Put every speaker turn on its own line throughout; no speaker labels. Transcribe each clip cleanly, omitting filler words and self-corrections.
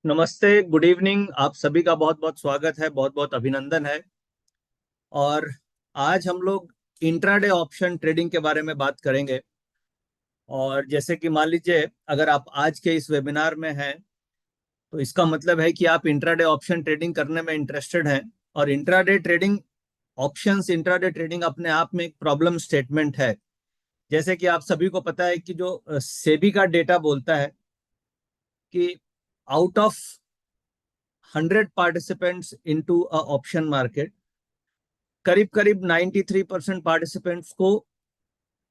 नमस्ते, good evening. आप सभी का बहुत बहुत स्वागत है, बहुत बहुत अभिनंदन है। और आज हम लोग इंट्राडे ऑप्शन ट्रेडिंग के बारे में बात करेंगे। और जैसे कि मान लीजिए, अगर आप आज के इस वेबिनार में हैं तो इसका मतलब है कि आप इंट्राडे ऑप्शन ट्रेडिंग करने में इंटरेस्टेड हैं। और intraday trading, options intraday trading अपने आप में एक प्रॉब्लम स्टेटमेंट है। जैसे कि आप सभी को पता है कि जो सेबी का डेटा बोलता है कि out of 100 participants into a option market, करीब करीब 93% पार्टिसिपेंट्स को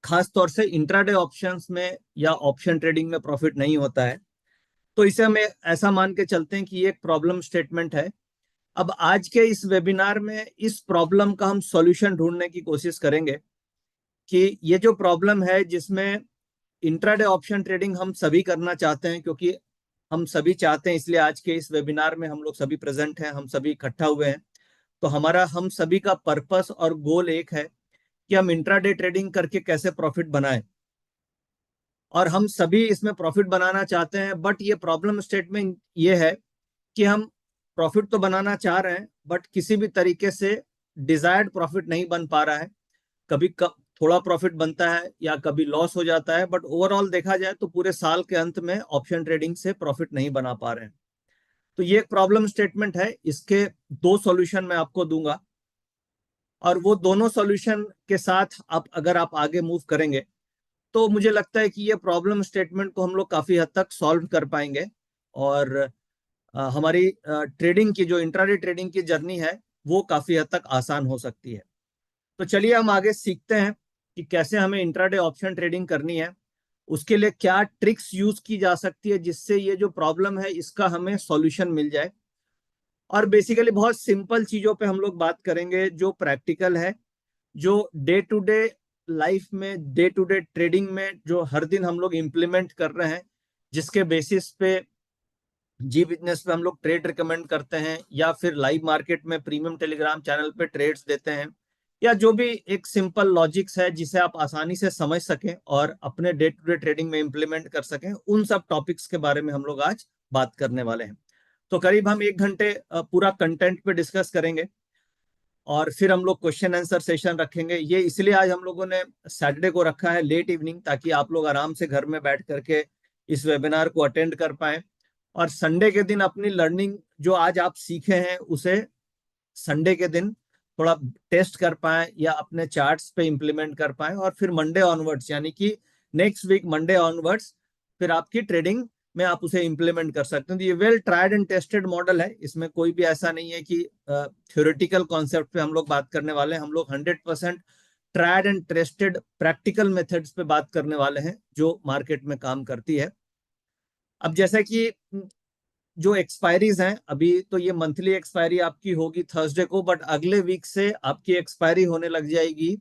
खास तौर से इंट्राडे ऑप्शंस में या ऑप्शन ट्रेडिंग में प्रॉफिट नहीं होता है। तो इसे हमें ऐसा मान के चलते हैं कि ये एक प्रॉब्लम स्टेटमेंट है। अब आज के इस वेबिनार में इस प्रॉब्लम का हम सॉल्यूशन ढूंढने की कोशिश करेंगे कि ये जो प्रॉब्लम है जिसमें इंट्राडे ऑप्शन ट्रेडिंग हम सभी करना चाहते हैं, क्योंकि हम सभी चाहते हैं, इसलिए आज के इस वेबिनार में हम लोग सभी प्रेजेंट हैं, हम सभी इकट्ठा हुए हैं। तो हमारा हम सभी का पर्पस और गोल एक है कि हम इंट्राडे ट्रेडिंग करके कैसे प्रॉफिट बनाएं। और हम सभी इसमें प्रॉफिट बनाना चाहते हैं, बट ये प्रॉब्लम स्टेटमेंट ये है कि हम प्रॉफिट तो बनाना चाह रहे हैं बट किसी भी तरीके से डिजायर्ड प्रॉफिट नहीं बन पा रहा है। कभी थोड़ा प्रॉफिट बनता है या कभी लॉस हो जाता है, बट ओवरऑल देखा जाए तो पूरे साल के अंत में ऑप्शन ट्रेडिंग से प्रॉफिट नहीं बना पा रहे हैं। तो ये एक प्रॉब्लम स्टेटमेंट है। इसके दो सॉल्यूशन मैं आपको दूंगा, और वो दोनों सॉल्यूशन के साथ अगर आप आगे मूव करेंगे तो मुझे लगता है कि ये प्रॉब्लम स्टेटमेंट को हम लोग काफी हद तक सॉल्व कर पाएंगे। और हमारी ट्रेडिंग की जो इंट्राडे ट्रेडिंग की जर्नी है वो काफी हद तक आसान हो सकती है। तो चलिए हम आगे सीखते हैं कि कैसे हमें इंट्राडे ऑप्शन ट्रेडिंग करनी है। उसके लिए क्या ट्रिक्स यूज की जा सकती है जिससे ये जो प्रॉब्लम है इसका हमें सॉल्यूशन मिल जाए। और बेसिकली बहुत सिंपल चीजों पे हम लोग बात करेंगे जो प्रैक्टिकल है, जो डे टू डे लाइफ में, डे टू डे ट्रेडिंग में जो हर दिन हम लोग इम्प्लीमेंट कर रहे हैं, जिसके बेसिस पे जी बिजनेस पे हम लोग ट्रेड रिकमेंड करते हैं, या फिर लाइव मार्केट में प्रीमियम टेलीग्राम चैनल पे ट्रेड्स देते हैं, या जो भी एक सिंपल लॉजिक्स है जिसे आप आसानी से समझ सकें और अपने डे टू डे ट्रेडिंग में इम्प्लीमेंट कर सकें, उन सब टॉपिक्स के बारे में हम लोग आज बात करने वाले हैं। तो करीब हम 1 घंटे पूरा कंटेंट पे डिस्कस करेंगे, और फिर हम लोग क्वेश्चन आंसर सेशन रखेंगे। ये इसलिए आज हम लोगों ने सैटरडे को रखा है लेट इवनिंग, ताकि आप लोग आराम से घर में बैठ करके इस वेबिनार को अटेंड कर पाए, और संडे के दिन अपनी लर्निंग जो आज आप सीखे हैं उसे संडे के दिन थोड़ा टेस्ट कर पाए या अपने चार्ट्स पे इंप्लीमेंट कर पाए, और फिर मंडे ऑनवर्ड्स यानी कि नेक्स्ट वीक मंडे ऑनवर्ड्स फिर आपकी ट्रेडिंग में आप उसे इंप्लीमेंट कर सकते हैं। तो ये well tried and tested model है। इसमें कोई भी ऐसा नहीं है कि थ्योरेटिकल कॉन्सेप्ट पे हम लोग बात करने वाले हैं। हम लोग 100% tried and tested practical methods पे बात करने वाले हैं जो मार्केट में काम करती है। अब जैसे कि जो एक्सपायरीज हैं, अभी तो ये मंथली एक्सपायरी आपकी होगी थर्सडे को, बट अगले वीक से आपकी एक्सपायरी होने लग जाएगी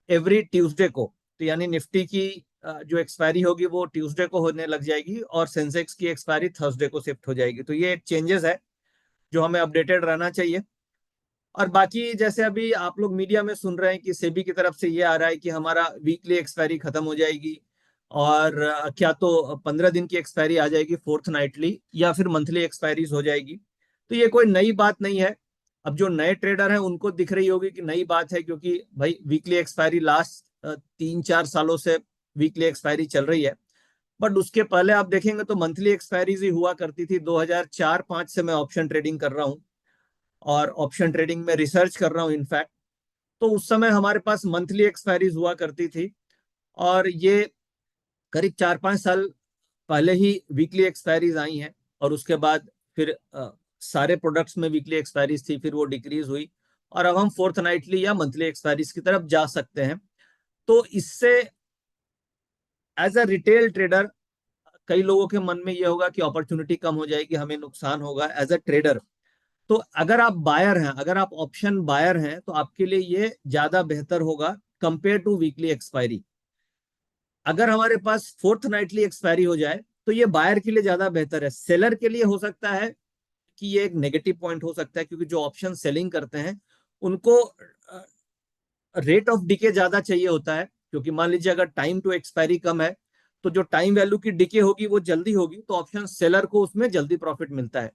एवरी ट्यूसडे को। तो यानी निफ्टी की जो एक्सपायरी होगी वो ट्यूसडे को होने लग जाएगी, और सेंसेक्स की एक्सपायरी थर्सडे को शिफ्ट हो जाएगी। तो ये एक चेंजेस है जो हमें अपडेटेड रहना चाहिए। और बाकी जैसे अभी आप लोग मीडिया में सुन रहे हैं कि सेबी की तरफ से ये आ रहा है कि हमारा वीकली एक्सपायरी खत्म हो जाएगी, और क्या तो 15 दिन की एक्सपायरी आ जाएगी फोर्थ नाइटली, या फिर मंथली एक्सपायरीज हो जाएगी। तो ये कोई नई बात नहीं है। अब जो नए ट्रेडर हैं उनको दिख रही होगी कि नई बात है, क्योंकि भाई वीकली एक्सपायरी लास्ट 3-4 सालों से वीकली एक्सपायरी चल रही है। बट उसके पहले आप देखेंगे तो मंथली एक्सपायरीज ही हुआ करती थी। 2004-5 से मैं ऑप्शन ट्रेडिंग कर रहा हूँ, और ऑप्शन ट्रेडिंग में रिसर्च कर रहा हूँ इनफैक्ट। तो उस समय हमारे पास मंथली एक्सपायरीज हुआ करती थी, और ये करीब 4-5 साल पहले ही वीकली एक्सपायरीज आई हैं। और उसके बाद फिर सारे प्रोडक्ट्स में वीकली एक्सपायरीज थी, फिर वो डिक्रीज हुई, और अब हम फोर्थ नाइटली या मंथली एक्सपायरीज की तरफ जा सकते हैं। तो इससे एज अ रिटेल ट्रेडर कई लोगों के मन में ये होगा कि अपॉर्चुनिटी कम हो जाएगी, हमें नुकसान होगा एज अ ट्रेडर। तो अगर आप बायर हैं, अगर आप ऑप्शन बायर हैं, तो आपके लिए ये ज्यादा बेहतर होगा कंपेयर टू वीकली एक्सपायरी। अगर हमारे पास फोर्थ नाइटली एक्सपायरी हो जाए तो ये बायर के लिए ज्यादा बेहतर है। सेलर के लिए हो सकता है कि ये एक नेगेटिव पॉइंट हो सकता है, क्योंकि जो ऑप्शन सेलिंग करते हैं उनको रेट ऑफ डिके ज्यादा चाहिए होता है। क्योंकि मान लीजिए अगर टाइम टू एक्सपायरी कम है तो जो टाइम वैल्यू की डिके होगी वो जल्दी होगी, तो ऑप्शन सेलर को उसमें जल्दी प्रॉफिट मिलता है।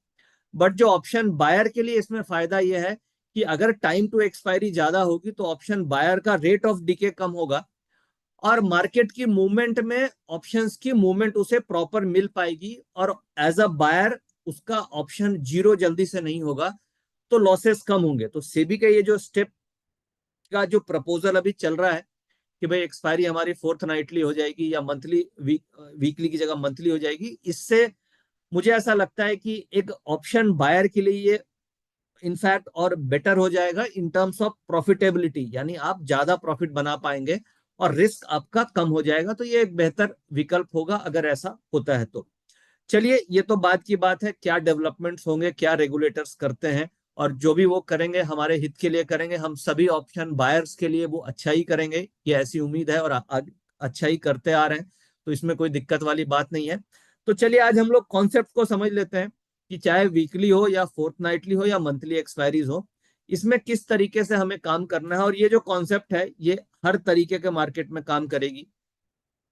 बट जो ऑप्शन बायर के लिए इसमें फायदा यह है कि अगर टाइम टू एक्सपायरी ज्यादा होगी तो ऑप्शन बायर का रेट ऑफ डिके कम होगा, और मार्केट की मूवमेंट में ऑप्शंस की मूवमेंट उसे प्रॉपर मिल पाएगी, और एज अ बायर उसका ऑप्शन जीरो जल्दी से नहीं होगा, तो लॉसेस कम होंगे। तो सेबी का ये जो स्टेप का जो प्रपोजल अभी चल रहा है कि भाई एक्सपायरी हमारी फोर्थ नाइटली हो जाएगी या मंथली, वीकली की जगह मंथली हो जाएगी, इससे मुझे ऐसा लगता है कि एक ऑप्शन बायर के लिए ये इनफैक्ट और बेटर हो जाएगा इन टर्म्स ऑफ प्रॉफिटेबिलिटी, यानी आप ज्यादा प्रॉफिट बना पाएंगे और रिस्क आपका कम हो जाएगा। तो ये एक बेहतर विकल्प होगा अगर ऐसा होता है तो। चलिए, ये तो बात की बात है, क्या डेवलपमेंट्स होंगे, क्या रेगुलेटर्स करते हैं, और जो भी वो करेंगे हमारे हित के लिए करेंगे, हम सभी ऑप्शन बायर्स के लिए वो अच्छा ही करेंगे, ये ऐसी उम्मीद है, और अच्छा ही करते आ रहे हैं, तो इसमें कोई दिक्कत वाली बात नहीं है। तो चलिए आज हम लोग कॉन्सेप्ट को समझ लेते हैं कि चाहे वीकली हो या फोर्थ हो या मंथली एक्सपायरीज हो, इसमें किस तरीके से हमें काम करना है। और ये जो कॉन्सेप्ट है ये हर तरीके के मार्केट में काम करेगी।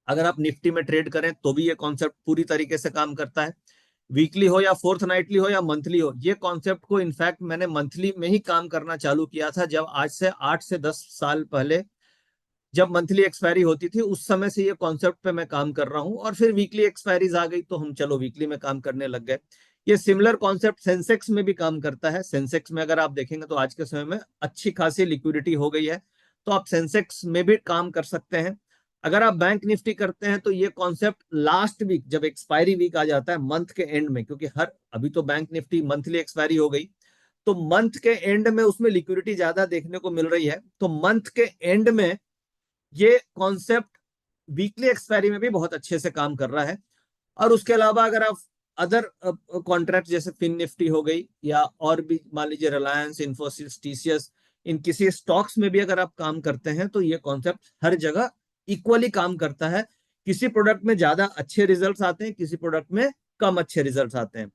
अगर आप निफ्टी में ट्रेड करें तो भी ये कॉन्सेप्ट पूरी तरीके से काम करता है, वीकली हो या फोर्थ हो या मंथली हो। ये कॉन्सेप्ट को इनफैक्ट मैंने मंथली में ही काम करना चालू किया था, जब आज से 8 से 10 साल पहले जब मंथली एक्सपायरी होती थी, उस समय से ये कॉन्सेप्ट पे मैं काम कर रहा हूँ, और फिर वीकली एक्सपायरीज आ गई तो हम चलो वीकली में काम करने लग गए। ये सिमिलर कॉन्सेप्ट सेंसेक्स में भी काम करता है। सेंसेक्स में अगर आप देखेंगे तो आज के समय में अच्छी खासी लिक्विडिटी हो गई है, तो आप सेंसेक्स में भी काम कर सकते हैं। अगर आप बैंक निफ्टी करते हैं तो ये कॉन्सेप्ट लास्ट वीक जब एक्सपायरी वीक आ जाता है मंथ के एंड में, क्योंकि हर अभी तो बैंक निफ्टी मंथली एक्सपायरी हो गई, तो मंथ के एंड में उसमें लिक्विडिटी ज्यादा देखने को मिल रही है, तो मंथ के एंड में ये कॉन्सेप्ट वीकली एक्सपायरी में भी बहुत अच्छे से काम कर रहा है। और उसके अलावा अगर आप अदर कॉन्ट्रैक्ट जैसे फिन निफ्टी हो गई, या और भी मान लीजिए रिलायंस, इन्फोसिस, टीसीएस, इन किसी स्टॉक्स में भी अगर आप काम करते हैं तो ये कॉन्सेप्ट हर जगह इक्वली काम करता है। किसी प्रोडक्ट में ज्यादा अच्छे रिजल्ट्स आते हैं, किसी प्रोडक्ट में कम अच्छे रिजल्ट्स आते हैं।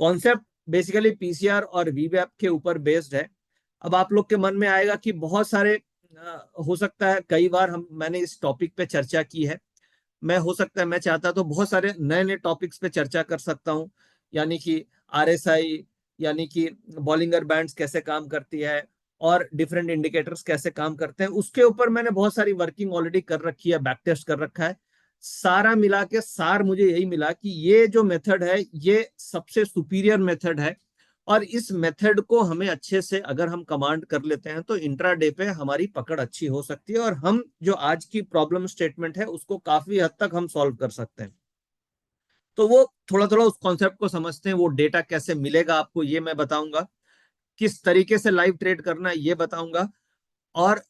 कॉन्सेप्ट बेसिकली पीसीआर और वीवैप के ऊपर बेस्ड है। अब आप लोग के मन में आएगा कि बहुत सारे हो सकता है कई बार मैंने इस टॉपिक पे चर्चा की है, मैं हो सकता है मैं चाहता तो बहुत सारे नए नए टॉपिक्स पे चर्चा कर सकता हूँ, यानी कि आरएसआई, यानी कि बॉलिंगर बैंड्स कैसे काम करती है, और डिफरेंट इंडिकेटर्स कैसे काम करते हैं, उसके ऊपर मैंने बहुत सारी वर्किंग ऑलरेडी कर रखी है, बैक टेस्ट कर रखा है। सारा मिला के सार मुझे यही मिला कि ये जो मेथड है ये सबसे सुपीरियर मेथड है, और इस मेथड को हमें अच्छे से अगर हम कमांड कर लेते हैं तो इंट्राडे पे हमारी पकड़ अच्छी हो सकती है, और हम जो आज की प्रॉब्लम स्टेटमेंट है उसको काफी हद तक हम सॉल्व कर सकते हैं। तो वो थोड़ा थोड़ा उस कॉन्सेप्ट को समझते हैं। वो डेटा कैसे मिलेगा आपको ये मैं बताऊंगा, किस तरीके से लाइव ट्रेड करना है ये बताऊंगा, और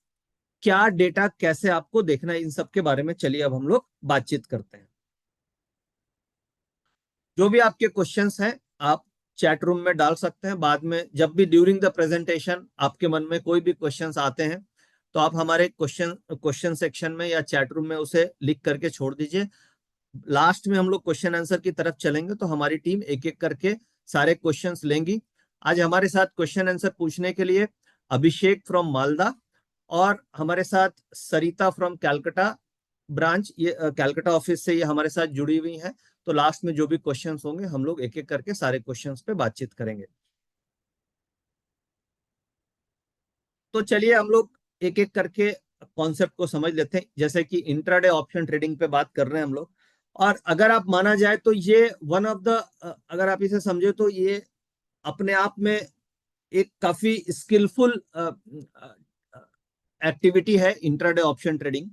क्या डेटा कैसे आपको देखना है, इन सब के बारे में चलिए अब हम लोग बातचीत करते हैं। जो भी आपके क्वेश्चंस हैं आप चैट रूम में डाल सकते हैं, बाद में जब भी ड्यूरिंग द प्रेजेंटेशन आपके मन में कोई भी क्वेश्चंस आते हैं तो आप हमारे क्वेश्चन सेक्शन में या चैट रूम में उसे लिख करके छोड़ दीजिए। लास्ट में हम लोग क्वेश्चन आंसर की तरफ चलेंगे तो हमारी टीम एक एक करके सारे क्वेश्चंस लेंगी। आज हमारे साथ क्वेश्चन आंसर पूछने के लिए अभिषेक फ्रॉम मालदा, और हमारे साथ सरिता फ्रॉम कैलकाटा ब्रांच, ये कैलकाटा ऑफिस से ये हमारे साथ जुड़ी हुई हैं। तो लास्ट में जो भी क्वेश्चंस होंगे हम लोग एक एक करके सारे क्वेश्चंस पे बातचीत करेंगे। तो चलिए हम लोग एक एक करके कॉन्सेप्ट को समझ लेते हैं। जैसे कि इंट्राडे ऑप्शन ट्रेडिंग पे बात कर रहे हैं हम लोग, और अगर आप माना जाए तो ये वन ऑफ द, अगर आप इसे समझे तो ये अपने आप में एक काफी स्किलफुल एक्टिविटी है इंट्राडे ऑप्शन ट्रेडिंग,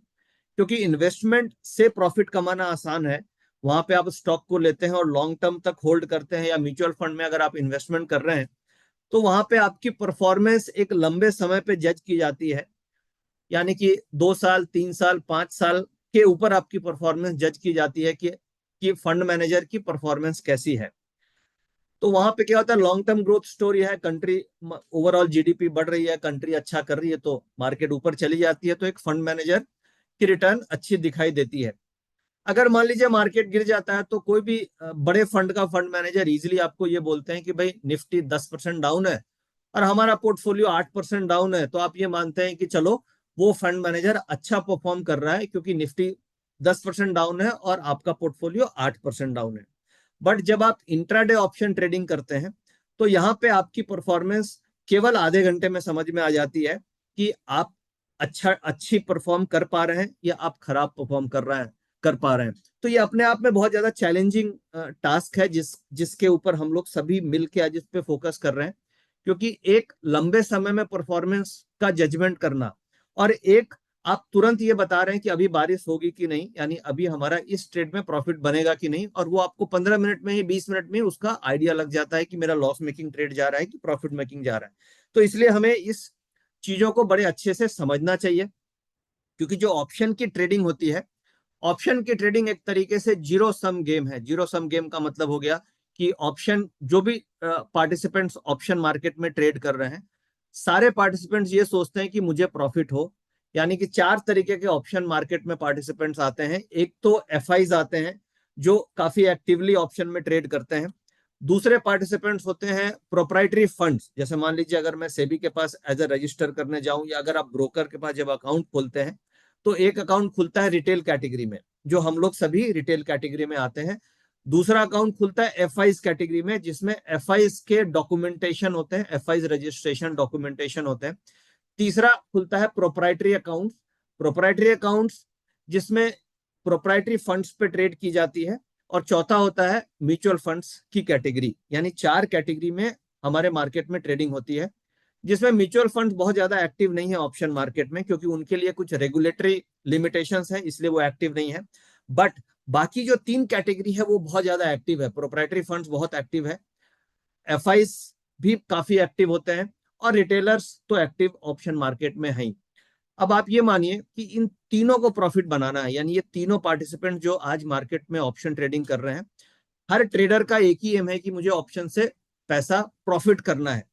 क्योंकि इन्वेस्टमेंट से प्रॉफिट कमाना आसान है। वहां पे आप स्टॉक को लेते हैं और लॉन्ग टर्म तक होल्ड करते हैं, या म्यूचुअल फंड में अगर आप इन्वेस्टमेंट कर रहे हैं तो वहां पे आपकी परफॉर्मेंस एक लंबे समय पे जज की जाती है, यानी कि 2 साल, 3 साल, 5 साल के ऊपर आपकी परफॉर्मेंस जज की जाती है कि फंड मैनेजर की परफॉर्मेंस कैसी है। तो वहां पे क्या होता है, लॉन्ग टर्म ग्रोथ स्टोरी है, कंट्री ओवरऑल जीडीपी बढ़ रही है, कंट्री अच्छा कर रही है तो मार्केट ऊपर चली जाती है, तो एक फंड मैनेजर की रिटर्न अच्छी दिखाई देती है। अगर मान लीजिए मार्केट गिर जाता है तो कोई भी बड़े फंड का फंड मैनेजर इजीली आपको ये बोलते हैं कि भाई निफ्टी 10% डाउन है और हमारा पोर्टफोलियो 8% डाउन है, तो आप ये मानते हैं कि चलो वो फंड मैनेजर अच्छा परफॉर्म कर रहा है क्योंकि निफ्टी 10% डाउन है और आपका पोर्टफोलियो 8% डाउन है। बट जब आप इंट्राडे ऑप्शन ट्रेडिंग करते हैं तो यहाँ पे आपकी परफॉर्मेंस केवल आधे घंटे में समझ में आ जाती है कि आप अच्छी परफॉर्म कर पा रहे हैं या आप खराब परफॉर्म कर पा रहे हैं। तो ये अपने आप में बहुत ज्यादा चैलेंजिंग टास्क है जिसके ऊपर हम लोग सभी मिलके आज इस पे फोकस कर रहे हैं, क्योंकि एक लंबे समय में परफॉर्मेंस का जजमेंट करना और एक आप तुरंत ये बता रहे हैं कि अभी बारिश होगी कि नहीं, यानी अभी हमारा इस ट्रेड में प्रॉफिट बनेगा कि नहीं, और वो आपको 15 मिनट में ही 20 मिनट में उसका आइडिया लग जाता है कि मेरा लॉस मेकिंग ट्रेड जा रहा है कि प्रॉफिट मेकिंग जा रहा है। तो इसलिए हमें इस चीजों को बड़े अच्छे से समझना चाहिए, क्योंकि जो ऑप्शन की ट्रेडिंग होती है, ऑप्शन की ट्रेडिंग एक तरीके से जीरो सम गेम है। जीरो सम गेम का मतलब हो गया कि ऑप्शन जो भी पार्टिसिपेंट्स ऑप्शन मार्केट में ट्रेड कर रहे हैं, सारे पार्टिसिपेंट्स ये सोचते हैं कि मुझे प्रॉफिट हो। यानी कि चार तरीके के ऑप्शन मार्केट में पार्टिसिपेंट्स आते हैं। एक तो एफआईज आते हैं जो काफी एक्टिवली ऑप्शन में ट्रेड करते हैं। दूसरे पार्टिसिपेंट्स होते हैं प्रोप्राइटरी फंड्स, जैसे मान लीजिए अगर मैं सेबी के पास एज ए रजिस्टर करने जाऊं या अगर आप ब्रोकर के पास जब अकाउंट खोलते हैं तो एक अकाउंट खुलता है रिटेल कैटेगरी में, जो हम लोग सभी रिटेल कैटेगरी में आते हैं। दूसरा अकाउंट खुलता है एफआईज कैटेगरी में, जिसमें एफआईज के डॉक्यूमेंटेशन होते हैं, एफआईज रजिस्ट्रेशन डॉक्यूमेंटेशन होते हैं। तीसरा खुलता है प्रोप्राइटरी अकाउंट, प्रोप्राइटरी अकाउंट्स जिसमें प्रोप्राइटरी फंड्स पे ट्रेड की जाती है। और चौथा होता है म्यूचुअल फंड्स की कैटेगरी। यानी चार कैटेगरी में हमारे मार्केट में ट्रेडिंग होती है, जिसमें म्यूचुअल फंड्स बहुत ज्यादा एक्टिव नहीं है ऑप्शन मार्केट में, क्योंकि उनके लिए कुछ रेगुलेटरी लिमिटेशंस हैं, इसलिए वो एक्टिव नहीं है। बट बाकी जो तीन कैटेगरी है वो बहुत ज्यादा एक्टिव है। प्रोप्राइटरी फंड्स बहुत एक्टिव है, एफआईस भी काफी एक्टिव होते हैं, और रिटेलर्स तो एक्टिव ऑप्शन मार्केट में हैं। अब आप ये मानिए कि इन तीनों को प्रॉफिट बनाना है, यानी ये तीनों पार्टिसिपेंट जो आज मार्केट में ऑप्शन ट्रेडिंग कर रहे हैं, हर ट्रेडर का एक ही एम है कि मुझे ऑप्शन से पैसा प्रॉफिट करना है।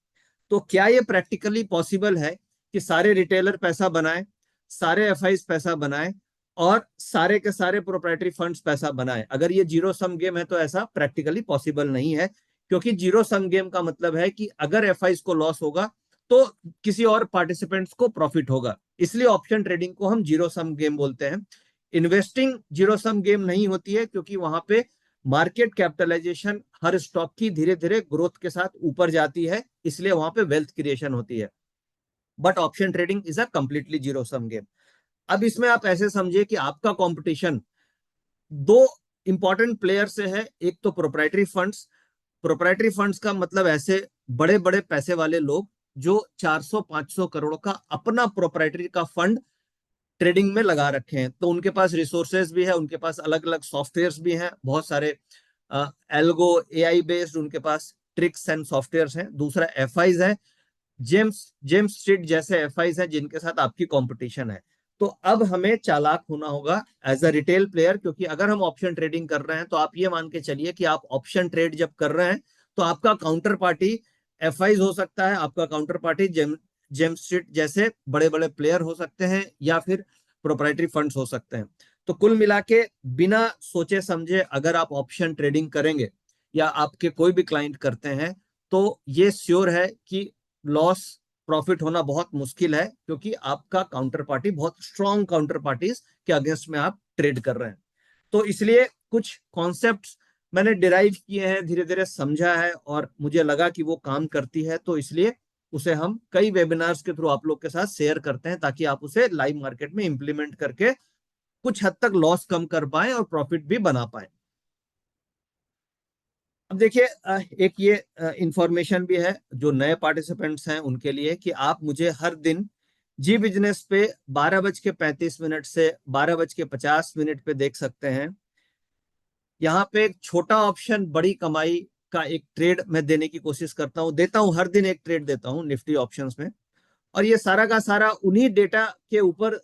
तो क्या ये प्रैक्टिकली पॉसिबल है कि सारे रिटेलर पैसा बनाए, सारे एफआईज पैसा बनाए और सारे के सारे प्रोप्राइटरी फंड्स पैसा बनाए? अगर ये जीरो सम गेम है तो ऐसा प्रैक्टिकली पॉसिबल नहीं है, क्योंकि जीरो सम गेम का मतलब है कि अगर एफआईज को लॉस होगा तो किसी और पार्टिसिपेंट्स को प्रॉफिट होगा। इसलिए ऑप्शन ट्रेडिंग को हम जीरो सम गेम बोलते हैं। इन्वेस्टिंग जीरो सम गेम नहीं होती है, क्योंकि वहां पे मार्केट कैपिटलाइजेशन हर स्टॉक की धीरे धीरे ग्रोथ के साथ ऊपर जाती है, इसलिए वहां पे वेल्थ क्रिएशन होती है। But option trading is a completely zero sum game. अब इसमें आप ऐसे समझिए कि आपका कंपटीशन दो इंपॉर्टेंट प्लेयर से है। एक तो प्रोप्राइटरी फंड्स, प्रोप्राइटरी फंड्स का मतलब ऐसे बड़े बड़े पैसे वाले लोग जो 400-500 करोड़ का अपना प्रोप्राइटरी का फंड ट्रेडिंग में लगा रखे हैं। तो उनके पास रिसोर्सेज भी है, उनके पास अलग अलग सॉफ्टवेयर्स भी हैं, बहुत सारे एल्गो एआई बेस्ड उनके पास ट्रिक्स एंड सॉफ्टवेयर्स हैं। दूसरा एफआईज है, जेम्स जेम्स स्ट्रीट जैसे एफआईज हैं जिनके साथ आपकी कंपटीशन है। तो अब हमें चालाक होना होगा एज अ रिटेल प्लेयर, क्योंकि अगर हम ऑप्शन ट्रेडिंग कर रहे हैं तो आप ये मान के चलिए कि आप ऑप्शन ट्रेड जब कर रहे हैं तो आपका काउंटर पार्टी एफआईज हो सकता है, आपका काउंटर पार्टी जेम्स स्ट्रीट जैसे बड़े बड़े प्लेयर हो सकते हैं, या फिर प्रोप्राइटरी फंड्स हो सकते हैं। तो कुल मिला के बिना सोचे समझे अगर आप ऑप्शन ट्रेडिंग करेंगे या आपके कोई भी क्लाइंट करते हैं, तो ये श्योर है कि लॉस प्रॉफिट होना बहुत मुश्किल है, क्योंकि आपका काउंटर पार्टी बहुत स्ट्रॉन्ग काउंटर पार्टीज के अगेंस्ट में आप ट्रेड कर रहे हैं। तो इसलिए कुछ कॉन्सेप्ट्स मैंने डिराइव किए हैं, धीरे धीरे समझा है और मुझे लगा कि वो काम करती है, तो इसलिए उसे हम कई वेबिनार्स के थ्रू आप लोग के साथ शेयर करते हैं, ताकि आप उसे लाइव मार्केट में इंप्लीमेंट करके कुछ हद तक लॉस कम कर पाए और प्रॉफिट भी बना पाए। अब देखिए, एक ये इंफॉर्मेशन भी है जो नए पार्टिसिपेंट्स हैं उनके लिए, कि आप मुझे हर दिन जी बिजनेस पे 12:35 से 12:50 पे देख सकते हैं। यहाँ पे एक छोटा ऑप्शन बड़ी कमाई का एक ट्रेड मैं देने की कोशिश करता हूँ, देता हूँ, हर दिन एक ट्रेड देता हूँ निफ्टी ऑप्शंस में। और ये सारा का सारा उन्हीं डेटा के ऊपर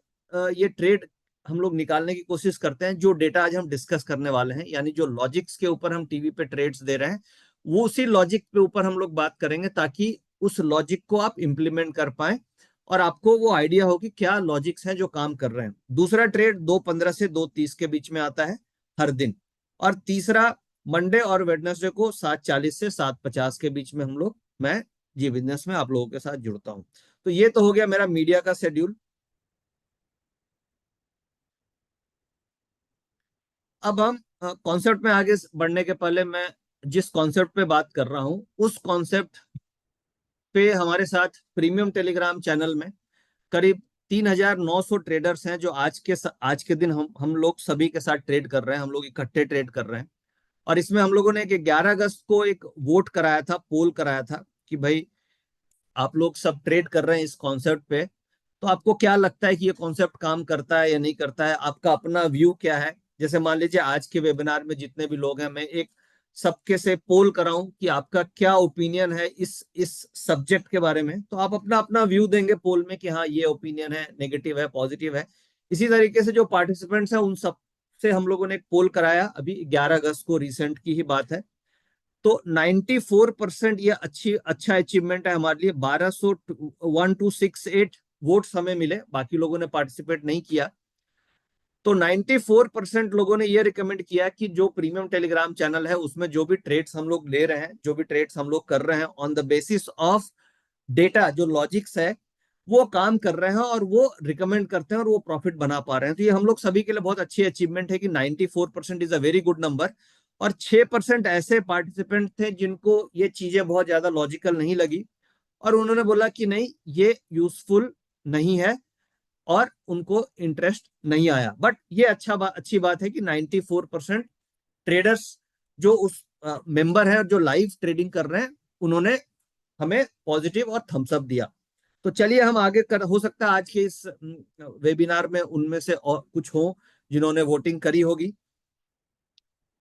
ये ट्रेड हम लोग निकालने की कोशिश करते हैं, जो डेटा आज हम डिस्कस करने वाले हैं। यानी जो लॉजिक्स के ऊपर हम टीवी पे ट्रेड्स दे रहे हैं, वो उसी लॉजिक पे ऊपर हम लोग बात करेंगे, ताकि उस लॉजिक को आप इंप्लीमेंट कर पाए और आपको वो आइडिया हो कि क्या लॉजिक्स हैं जो काम कर रहे हैं। दूसरा ट्रेड 2:15 से 2:30 के बीच में आता है हर दिन। और तीसरा मंडे और वेडनेसडे को 7:40 से 7:50 के बीच में हम लोग मैं जी बिजनेस में आप लोगों के साथ जुड़ता हूँ। तो ये तो हो गया मेरा मीडिया का शेड्यूल। अब हम कॉन्सेप्ट में आगे बढ़ने के पहले मैं जिस कॉन्सेप्ट पे बात कर रहा हूं उस कॉन्सेप्ट पे हमारे साथ प्रीमियम टेलीग्राम चैनल में करीब 3,900 ट्रेडर्स हैं जो आज के दिन हम लोग सभी के साथ ट्रेड कर रहे हैं, हम लोग इकट्ठे ट्रेड कर रहे हैं। और इसमें हम लोगों ने 11 अगस्त को एक वोट कराया था, पोल कराया था कि भाई आप लोग सब ट्रेड कर रहे हैं इस कॉन्सेप्ट पे, तो आपको क्या लगता है कि ये कॉन्सेप्ट काम करता है या नहीं करता है, आपका अपना व्यू क्या है। जैसे मान लीजिए आज के वेबिनार में जितने भी लोग हैं, मैं एक सबके से पोल कराऊं कि आपका क्या ओपिनियन है इस सब्जेक्ट के बारे में, तो आप अपना अपना व्यू देंगे पोल में कि हाँ ये ओपिनियन है, नेगेटिव है, पॉजिटिव है। इसी तरीके से जो पार्टिसिपेंट्स हैं उन सब से हम लोगों ने एक पोल कराया अभी 11 अगस्त को, रिसेंट की ही बात है। तो 94% ये अच्छा अचीवमेंट है हमारे लिए। 1268 वोट्स हमें मिले, बाकी लोगों ने पार्टिसिपेट नहीं किया। तो 94% लोगों ने ये रिकमेंड किया कि जो प्रीमियम टेलीग्राम चैनल है उसमें जो भी ट्रेड्स हम लोग ले रहे हैं, जो भी ट्रेड्स हम लोग कर रहे हैं on the basis of data, जो लॉजिक्स है वो काम कर रहे हैं और वो रिकमेंड करते हैं और वो प्रॉफिट बना पा रहे हैं। तो ये हम लोग सभी के लिए बहुत अच्छी अचीवमेंट है कि 94% is a very good number. और 6% ऐसे पार्टिसिपेंट थे जिनको ये चीजें बहुत ज्यादा लॉजिकल नहीं लगी और उन्होंने बोला कि नहीं ये यूजफुल नहीं है और उनको इंटरेस्ट नहीं आया। बट ये अच्छी बात है कि 94% ट्रेडर्स जो उस मेंबर है और जो लाइव ट्रेडिंग कर रहे हैं उन्होंने हमें पॉजिटिव और थम्स अप दिया। तो चलिए हम आगे हो सकता है आज के इस वेबिनार में उनमें से और कुछ हो जिन्होंने वोटिंग करी होगी।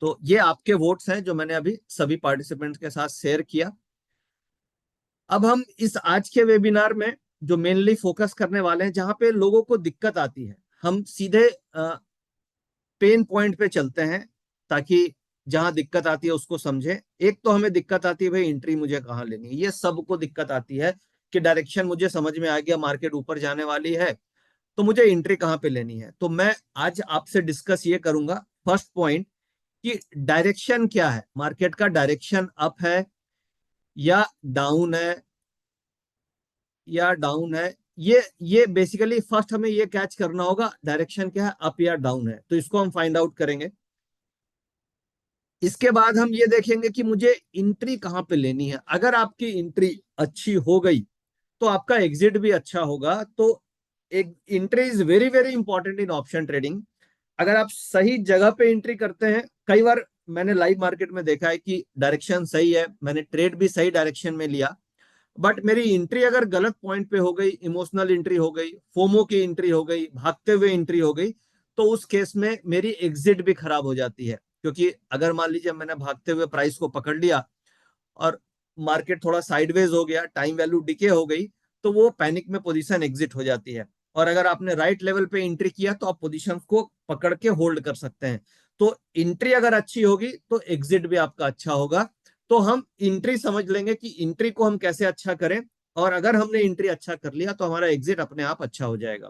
तो ये आपके वोट्स हैं जो मैंने अभी सभी पार्टिसिपेंट्स के साथ शेयर किया। अब हम इस आज के वेबिनार में जो मेनली फोकस करने वाले हैं, जहां पे लोगों को दिक्कत आती है, हम सीधे पेन पॉइंट पे चलते हैं ताकि जहां दिक्कत आती है उसको समझे। एक तो हमें दिक्कत आती है भाई एंट्री मुझे कहाँ लेनी है, ये सबको दिक्कत आती है कि डायरेक्शन मुझे समझ में आ गया, मार्केट ऊपर जाने वाली है, तो मुझे एंट्री कहाँ पे लेनी है। तो मैं आज आपसे डिस्कस ये करूंगा, फर्स्ट पॉइंट, कि डायरेक्शन क्या है, मार्केट का डायरेक्शन अप है या डाउन है, या डाउन है। ये बेसिकली फर्स्ट हमें ये कैच करना होगा, डायरेक्शन क्या है, अप या डाउन है, तो इसको हम फाइंड आउट करेंगे। इसके बाद हम ये देखेंगे कि मुझे एंट्री कहां पे लेनी है। अगर आपकी एंट्री अच्छी हो गई तो आपका एग्जिट भी अच्छा होगा। तो एक entry is very very important in option trading. अगर आप सही जगह पे एंट्री करते हैं, कई बार मैंने लाइव मार्केट में देखा है कि डायरेक्शन सही है, मैंने ट्रेड भी सही डायरेक्शन में लिया, बट मेरी एंट्री अगर गलत पॉइंट पे हो गई, इमोशनल एंट्री हो गई, फोमो की एंट्री हो गई, भागते हुए एंट्री हो गई, तो उस केस में मेरी एग्जिट भी खराब हो जाती है। क्योंकि अगर मान लीजिए मैंने भागते हुए प्राइस को पकड़ लिया और मार्केट थोड़ा साइडवेज हो गया, टाइम वैल्यू डिके हो गई, तो वो पैनिक में पोजीशन एग्जिट हो जाती है। और अगर आपने राइट लेवल पे एंट्री किया तो आप पोजीशन को पकड़ के होल्ड कर सकते हैं। तो एंट्री अगर अच्छी होगी तो एग्जिट भी आपका अच्छा होगा। तो हम एंट्री समझ लेंगे कि एंट्री को हम कैसे अच्छा करें, और अगर हमने एंट्री अच्छा कर लिया तो हमारा एग्जिट अपने आप अच्छा हो जाएगा।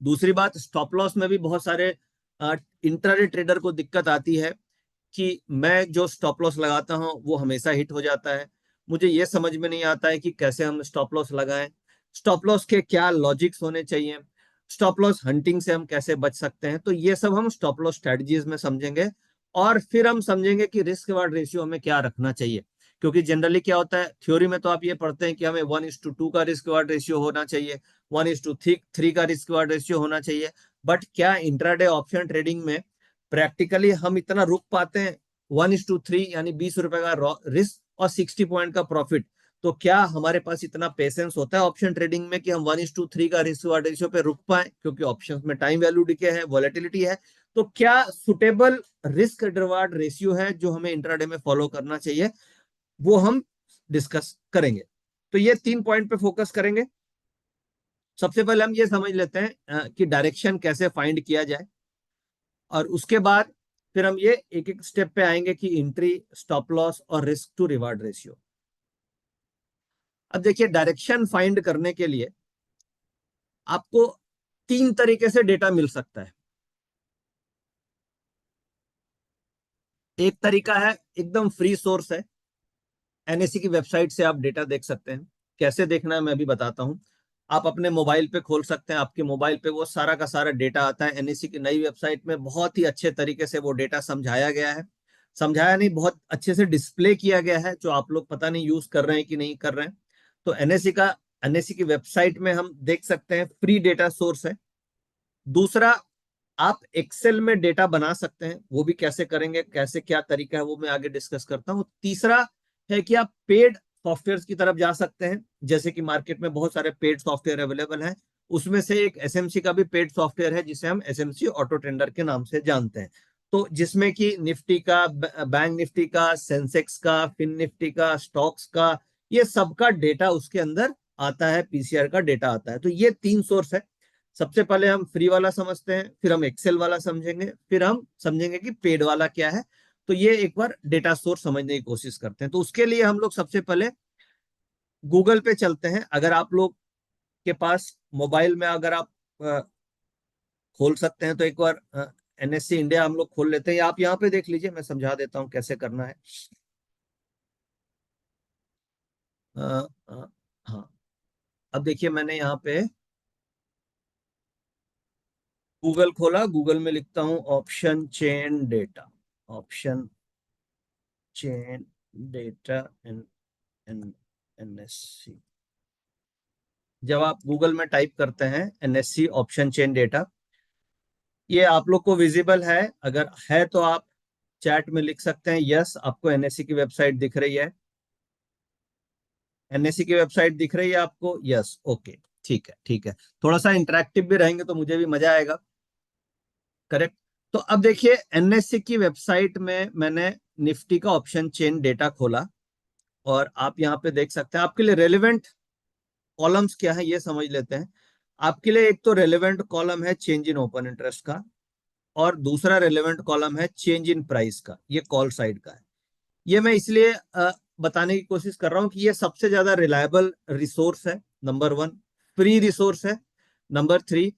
दूसरी बात, स्टॉप लॉस में भी बहुत सारे इंट्राडे ट्रेडर को दिक्कत आती है कि मैं जो स्टॉप लॉस लगाता हूं वो हमेशा हिट हो जाता है। मुझे ये समझ में नहीं आता है कि कैसे हम स्टॉप लॉस लगाएं, स्टॉप लॉस के क्या लॉजिक्स होने चाहिए, स्टॉप लॉस हंटिंग से हम कैसे बच सकते हैं। तो ये सब हम स्टॉप लॉस स्ट्रेटजीज में समझेंगे। और फिर हम समझेंगे कि रिस्क रिवार्ड रेशियो हमें क्या रखना चाहिए। क्योंकि जनरली क्या होता है, थ्योरी में तो आप ये पढ़ते हैं कि हमें 1:2 का रिस्क रिवार्ड रेशियो होना चाहिए, 1:3 का रिस्क रिवार्ड रेशियो होना चाहिए। बट क्या इंट्राडे ऑप्शन ट्रेडिंग में प्रैक्टिकली हम इतना रुक पाते हैं? 1:3 यानी 20 रुपए का रिस्क और 60 पॉइंट का प्रॉफिट। तो क्या हमारे पास इतना पेशेंस होता है ऑप्शन ट्रेडिंग में कि हम 1:3 का रिस्क रिवार्ड रेशियो पे रुक पाए? क्योंकि ऑप्शंस में टाइम वैल्यू डिके है, वॉलेटिलिटी है। तो क्या सुटेबल रिस्क रिवार्ड रेशियो है जो हमें इंट्राडे में फॉलो करना चाहिए, वो हम डिस्कस करेंगे। तो ये 3 पॉइंट पे फोकस करेंगे। सबसे पहले हम ये समझ लेते हैं कि डायरेक्शन कैसे फाइंड किया जाए, और उसके बाद फिर हम ये एक एक स्टेप पे आएंगे कि एंट्री, स्टॉप लॉस और रिस्क टू रिवार्ड रेशियो। अब देखिए, डायरेक्शन फाइंड करने के लिए आपको 3 तरीके से डेटा मिल सकता है। एक तरीका है एकदम फ्री सोर्स है, एनएससी की वेबसाइट से आप डेटा देख सकते हैं। कैसे देखना है मैं भी बताता हूं। आप अपने मोबाइल पे खोल सकते हैं, आपके मोबाइल पे वो सारा का सारा डेटा आता है। एनएससी की नई वेबसाइट में बहुत ही अच्छे तरीके से वो डेटा समझाया गया है, समझाया नहीं, बहुत अच्छे से डिस्प्ले किया गया है, जो आप लोग पता नहीं यूज कर रहे हैं कि नहीं कर रहे हैं। तो एनएससी की वेबसाइट में हम देख सकते हैं फ्री डेटा सोर्स है। दूसरा, आप एक्सेल में डेटा बना सकते हैं, वो भी कैसे करेंगे, कैसे क्या तरीका है, वो मैं आगे डिस्कस करता हूँ। तीसरा है कि आप पेड सॉफ्टवेयर की तरफ जा सकते हैं, जैसे कि मार्केट में बहुत सारे पेड सॉफ्टवेयर अवेलेबल हैं। उसमें से एक एसएमसी का भी पेड सॉफ्टवेयर है, जिसे हम एसएमसी ऑटो टेंडर के नाम से जानते हैं। तो जिसमें कि निफ्टी का, बैंक निफ्टी का, सेंसेक्स का, फिन निफ्टी का, स्टॉक्स का, ये सबका डेटा उसके अंदर आता है, पीसीआर का डेटा आता है। तो ये तीन सोर्स है। सबसे पहले हम फ्री वाला समझते हैं, फिर हम एक्सेल वाला समझेंगे, फिर हम समझेंगे कि पेड वाला क्या है। तो ये एक बार डेटा सोर्स समझने की कोशिश करते हैं। तो उसके लिए हम लोग सबसे पहले गूगल पे चलते हैं। अगर आप लोग के पास मोबाइल में, अगर आप खोल सकते हैं तो एक बार एनएससी इंडिया हम लोग खोल लेते हैं। आप यहाँ पे देख लीजिए, मैं समझा देता हूँ कैसे करना है। अ, अ, हाँ, अब देखिए मैंने यहाँ पे गूगल खोला, गूगल में लिखता हूँ option chain data, option chain data N N NSC. जब आप गूगल में टाइप करते हैं एनएससी ऑप्शन चेन डेटा, ये आप लोग को विजिबल है? अगर है तो आप चैट में लिख सकते हैं यस, आपको एनएससी की वेबसाइट दिख रही है। एनएससी की वेबसाइट दिख रही है आपको? यस, ओके, ठीक है, ठीक है। थोड़ा सा इंटरेक्टिव भी रहेंगे तो मुझे भी मजा आएगा। करेक्ट। तो अब देखिए एनएससी की वेबसाइट में मैंने निफ्टी का ऑप्शन चेन डेटा खोला, और आप यहाँ पे देख सकते हैं। आपके लिए रेलिवेंट कॉलम्स क्या है ये समझ लेते हैं। आपके लिए एक तो रेलेवेंट कॉलम है चेंज इन ओपन इंटरेस्ट का, और दूसरा रेलेवेंट कॉलम है चेंज इन प्राइस का, ये कॉल साइड का है। ये मैं इसलिए बताने की कोशिश कर रहा हूं कि ये सबसे ज्यादा रिलायबल रिसोर्स है, नंबर वन। फ्री रिसोर्स है, नंबर थ्री।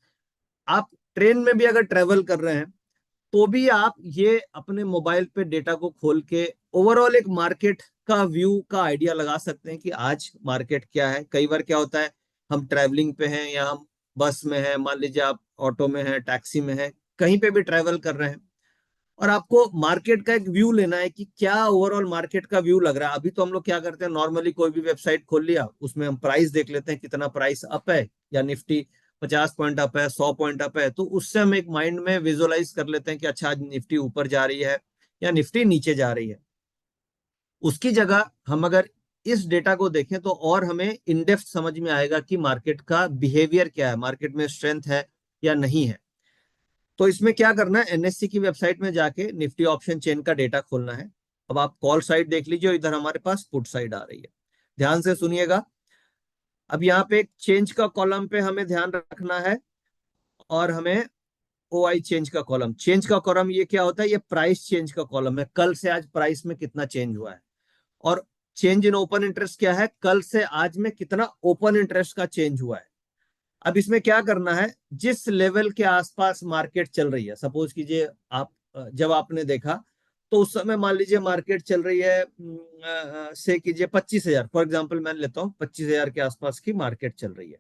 आप ट्रेन में भी अगर ट्रेवल कर रहे हैं तो भी आप ये अपने मोबाइल पे डेटा को खोल के ओवरऑल एक मार्केट का व्यू का आइडिया लगा सकते हैं कि आज मार्केट क्या है। कई बार क्या होता है, हम ट्रैवलिंग पे हैं या हम बस में हैं, मान लीजिए आप ऑटो में हैं, टैक्सी में हैं, कहीं पे भी ट्रैवल कर रहे हैं, और आपको मार्केट का एक व्यू लेना है कि क्या ओवरऑल मार्केट का व्यू लग रहा है। अभी तो हम लोग क्या करते हैं, नॉर्मली कोई भी वेबसाइट खोल लिया, उसमें हम प्राइस देख लेते हैं, कितना प्राइस अप है, या निफ्टी 50 पॉइंट अप है, 100 पॉइंट अप है, तो उससे हम एक माइंड में विजुअलाइज कर लेते हैं कि अच्छा आज निफ्टी ऊपर जा रही है या निफ्टी नीचे जा रही है। उसकी जगह हम अगर इस डेटा को देखें तो और हमें इन डेप्थ समझ में आएगा कि मार्केट का बिहेवियर क्या है, मार्केट में स्ट्रेंथ है या नहीं है। तो इसमें क्या करना है, एनएससी की वेबसाइट में जाके निफ्टी ऑप्शन चेन का डेटा खोलना है। अब आप कॉल साइड देख लीजिए, इधर हमारे पास पुट साइड आ रही है। ध्यान से सुनिएगा। अब यहाँ पे एक चेंज का कॉलम पे हमें ध्यान रखना है, और हमें ओ आई चेंज का कॉलम, चेंज का कॉलम ये क्या होता है, ये प्राइस चेंज का कॉलम है, कल से आज प्राइस में कितना चेंज हुआ है। और चेंज इन ओपन इंटरेस्ट क्या है, कल से आज में कितना ओपन इंटरेस्ट का चेंज हुआ है। अब इसमें क्या करना है, जिस लेवल के आसपास मार्केट चल रही है, सपोज कीजिए आप जब आपने देखा तो उस समय मान लीजिए मार्केट चल रही है से कीजिए 25,000, फॉर एग्जांपल मैं लेता हूँ 25,000 के आसपास की मार्केट चल रही है।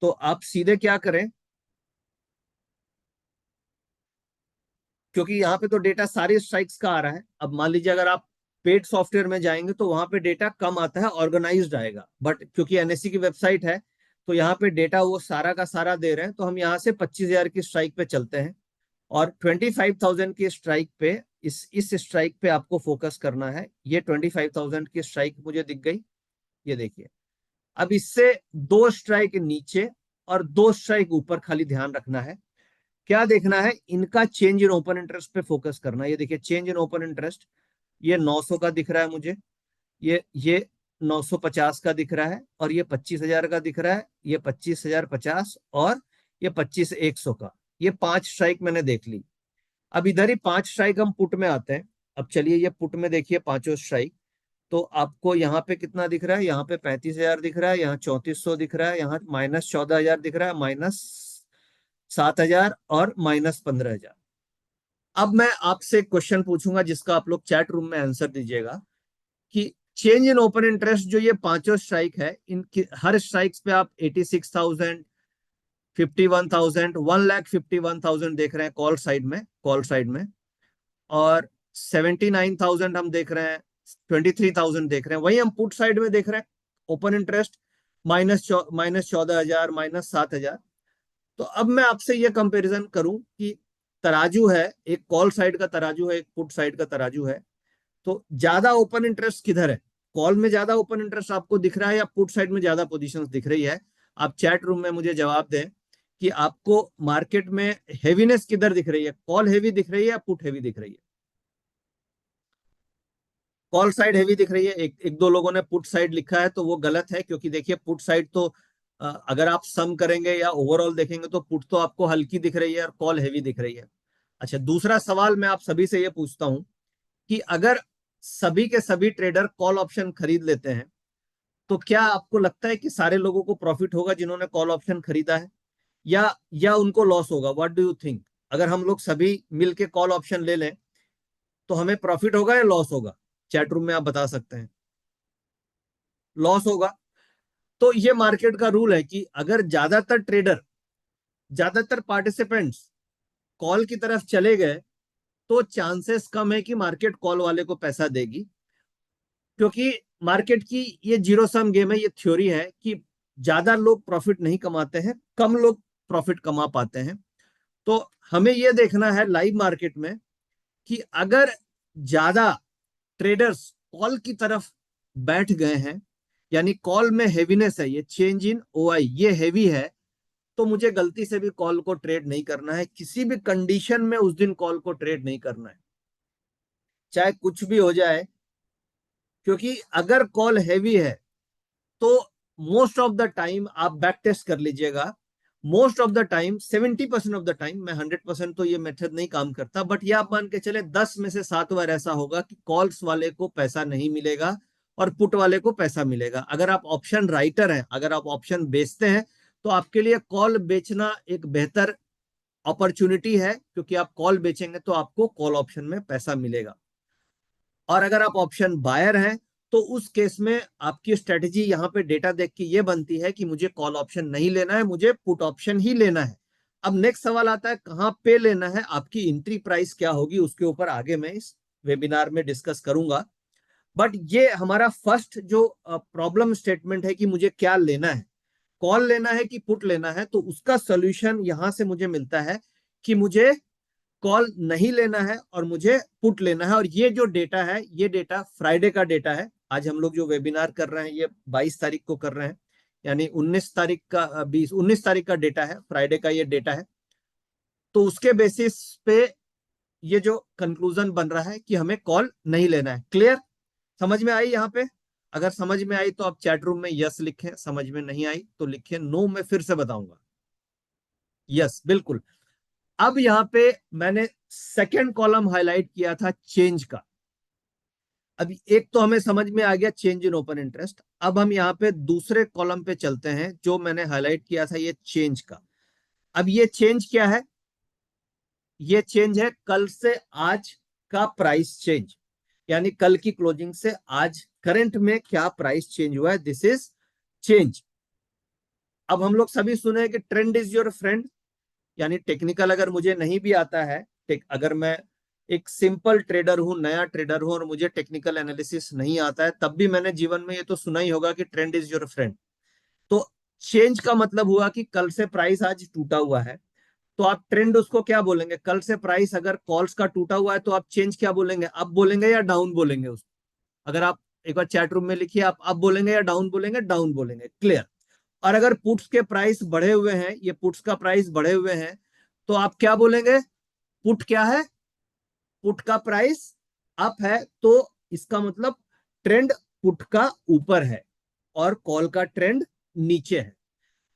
तो आप सीधे क्या करें, क्योंकि यहाँ पे तो डेटा सारे स्ट्राइक्स का आ रहा है। अब मान लीजिए अगर आप पेड सॉफ्टवेयर में जाएंगे तो वहां पे डेटा कम आता है, ऑर्गेनाइज्ड आएगा, बट क्योंकि एनएससी की वेबसाइट है तो यहाँ पे डेटा वो सारा का सारा दे रहे हैं। तो हम यहाँ से 25,000 की स्ट्राइक पे चलते हैं, और 25,000 की स्ट्राइक पे, इस स्ट्राइक पे आपको फोकस करना है। ये 25,000 की स्ट्राइक मुझे दिख गई, ये देखिए। अब इससे दो स्ट्राइक नीचे और दो स्ट्राइक ऊपर खाली ध्यान रखना है। क्या देखना है, इनका चेंज इन ओपन इंटरेस्ट पे फोकस करना है। ये देखिए चेंज इन ओपन इंटरेस्ट, ये 900 का दिख रहा है मुझे, ये 950 का दिख रहा है, और ये 25,000 का दिख रहा है, ये 25,050, और ये 25,100 का। ये पांच स्ट्राइक मैंने देख ली। अब इधर ही पांच स्ट्राइक हम पुट में आते हैं। अब चलिए ये पुट में देखिए पांचों स्ट्राइक। तो आपको यहाँ पे कितना दिख रहा है, यहाँ पे 35,000 दिख रहा है, यहाँ 3400 दिख रहा है, यहाँ -14,000 दिख रहा है, -7,000, और -15,000। अब मैं आपसे एक क्वेश्चन पूछूंगा जिसका आप लोग चैट रूम में आंसर दीजिएगा, कि चेंज इन ओपन इंटरेस्ट जो ये पांचों स्ट्राइक है, इन हर स्ट्राइक्स पे आप 86,000, 51,000, 1,51,000 देख रहे हैं कॉल साइड में, और 79,000 हम देख रहे हैं, 23,000 देख रहे हैं। वही हम पुट साइड में देख रहे हैं ओपन इंटरेस्ट माइनस 14,000, माइनस 7,000। तो अब मैं आपसे ये कंपैरिजन करूं कि तराजू है, एक कॉल साइड का तराजू है, एक पुट साइड का तराजू है, तो ज्यादा ओपन इंटरेस्ट किधर है? कॉल में ज्यादा ओपन इंटरेस्ट आपको दिख रहा है या पुट साइड में ज्यादा पोजीशंस दिख रही है? आप चैट रूम में मुझे जवाब दें कि आपको मार्केट में हेवीनेस किधर दिख रही है, कॉल हेवी दिख रही है या पुट हेवी दिख रही है? कॉल साइड हेवी दिख रही है। एक दो लोगों ने पुट साइड लिखा है तो वो गलत है, क्योंकि देखिए पुट साइड तो अगर आप सम करेंगे या ओवरऑल देखेंगे तो पुट तो आपको हल्की दिख रही है और कॉल हेवी दिख रही है। अच्छा, दूसरा सवाल मैं आप सभी से ये पूछता हूं कि अगर सभी के सभी ट्रेडर कॉल ऑप्शन खरीद लेते हैं तो क्या आपको लगता है कि सारे लोगों को प्रॉफिट होगा जिन्होंने कॉल ऑप्शन खरीदा है, या उनको लॉस होगा? What do you think? अगर हम लोग सभी मिलके कॉल ऑप्शन ले लें तो हमें प्रॉफिट होगा या लॉस होगा? चैट रूम में आप बता सकते हैं। लॉस होगा। तो ये मार्केट का रूल है कि अगर ज्यादातर पार्टिसिपेंट्स कॉल की तरफ चले गए तो चांसेस कम है कि मार्केट कॉल वाले को पैसा देगी, क्योंकि मार्केट की ये जीरो सम गेम है। ये थ्योरी है कि ज्यादा लोग प्रॉफिट नहीं कमाते हैं, कम लोग प्रॉफिट कमा पाते हैं। तो हमें यह देखना है लाइव मार्केट में कि अगर ज्यादा ट्रेडर्स कॉल की तरफ बैठ गए हैं, यानी कॉल में हेवीनेस है, ये चेंज इन ओआई ये हेवी है, तो मुझे गलती से भी कॉल को ट्रेड नहीं करना है। किसी भी कंडीशन में उस दिन कॉल को ट्रेड नहीं करना है, चाहे कुछ भी हो जाए। क्योंकि अगर कॉल हैवी है तो मोस्ट ऑफ द टाइम आप बैक टेस्ट कर लीजिएगा, most of the time 70% of the time, मैं 100% तो ये मेथड नहीं काम करता, बट ये आप मान के चले 10 में से 7 बार ऐसा होगा कि कॉल्स वाले को पैसा नहीं मिलेगा और पुट वाले को पैसा मिलेगा। अगर आप ऑप्शन राइटर हैं, अगर आप ऑप्शन बेचते हैं, तो आपके लिए कॉल बेचना एक बेहतर अपॉर्चुनिटी है, क्योंकि आप कॉल बेचेंगे तो आपको कॉल ऑप्शन में पैसा मिलेगा। और अगर आप ऑप्शन बायर हैं तो उस केस में आपकी स्ट्रेटेजी यहां पे डेटा देख के ये बनती है कि मुझे कॉल ऑप्शन नहीं लेना है, मुझे पुट ऑप्शन ही लेना है। अब नेक्स्ट सवाल आता है कहां पे लेना है, आपकी एंट्री प्राइस क्या होगी, उसके ऊपर आगे मैं इस वेबिनार में डिस्कस करूंगा। बट ये हमारा फर्स्ट जो प्रॉब्लम स्टेटमेंट है कि मुझे क्या लेना है, कॉल लेना है कि पुट लेना है, तो उसका सोल्यूशन यहां से मुझे मिलता है कि मुझे कॉल नहीं लेना है और मुझे पुट लेना है। और ये जो डेटा है, ये डेटा फ्राइडे का डेटा है। आज हम लोग जो वेबिनार कर रहे हैं ये 22 तारीख को कर रहे हैं, यानी 19 तारीख का 19 तारीख का डेटा है, फ्राइडे का ये डेटा है। तो उसके बेसिस पे ये जो कंक्लूजन बन रहा है कि हमें कॉल नहीं लेना है। क्लियर? समझ में आई यहाँ पे? अगर समझ में आई तो आप चैट रूम में यस लिखें, समझ में नहीं आई तो लिखें नो, मैं फिर से बताऊंगा। यस, बिल्कुल। अब यहाँ पे मैंने सेकेंड कॉलम हाईलाइट किया था चेंज का। अभी एक तो हमें समझ में आ गया चेंज इन ओपन इंटरेस्ट। अब हम यहाँ पे दूसरे कॉलम पे चलते हैं जो मैंने हाईलाइट किया था, ये चेंज का। अब ये चेंज क्या है? ये चेंज है कल से आज का प्राइस चेंज, यानी कल की क्लोजिंग से आज करंट में क्या प्राइस चेंज हुआ है, दिस इज चेंज। अब हम लोग सभी सुने हैं कि ट्रेंड इज योर फ्रेंड, यानी टेक्निकल अगर मुझे नहीं भी आता है, अगर मैं एक सिंपल ट्रेडर हूं, नया ट्रेडर हूं और मुझे टेक्निकल एनालिसिस नहीं आता है, तब भी मैंने जीवन में ये तो सुना ही होगा कि ट्रेंड इज योर फ्रेंड। तो चेंज का मतलब हुआ कि कल से प्राइस आज टूटा हुआ है, तो आप ट्रेंड उसको क्या बोलेंगे? कल से प्राइस अगर कॉल्स का टूटा हुआ है तो आप चेंज क्या बोलेंगे? अप बोलेंगे या डाउन बोलेंगे उसको? अगर आप एक बार चैट रूम में लिखिए, आप अप बोलेंगे या डाउन बोलेंगे? डाउन बोलेंगे। क्लियर? और अगर पुट्स के प्राइस बढ़े हुए हैं, ये पुट्स का प्राइस बढ़े हुए हैं, तो आप क्या बोलेंगे? पुट क्या है? पुट का प्राइस अप है, तो इसका मतलब ट्रेंड पुट का ऊपर है और कॉल का ट्रेंड नीचे है।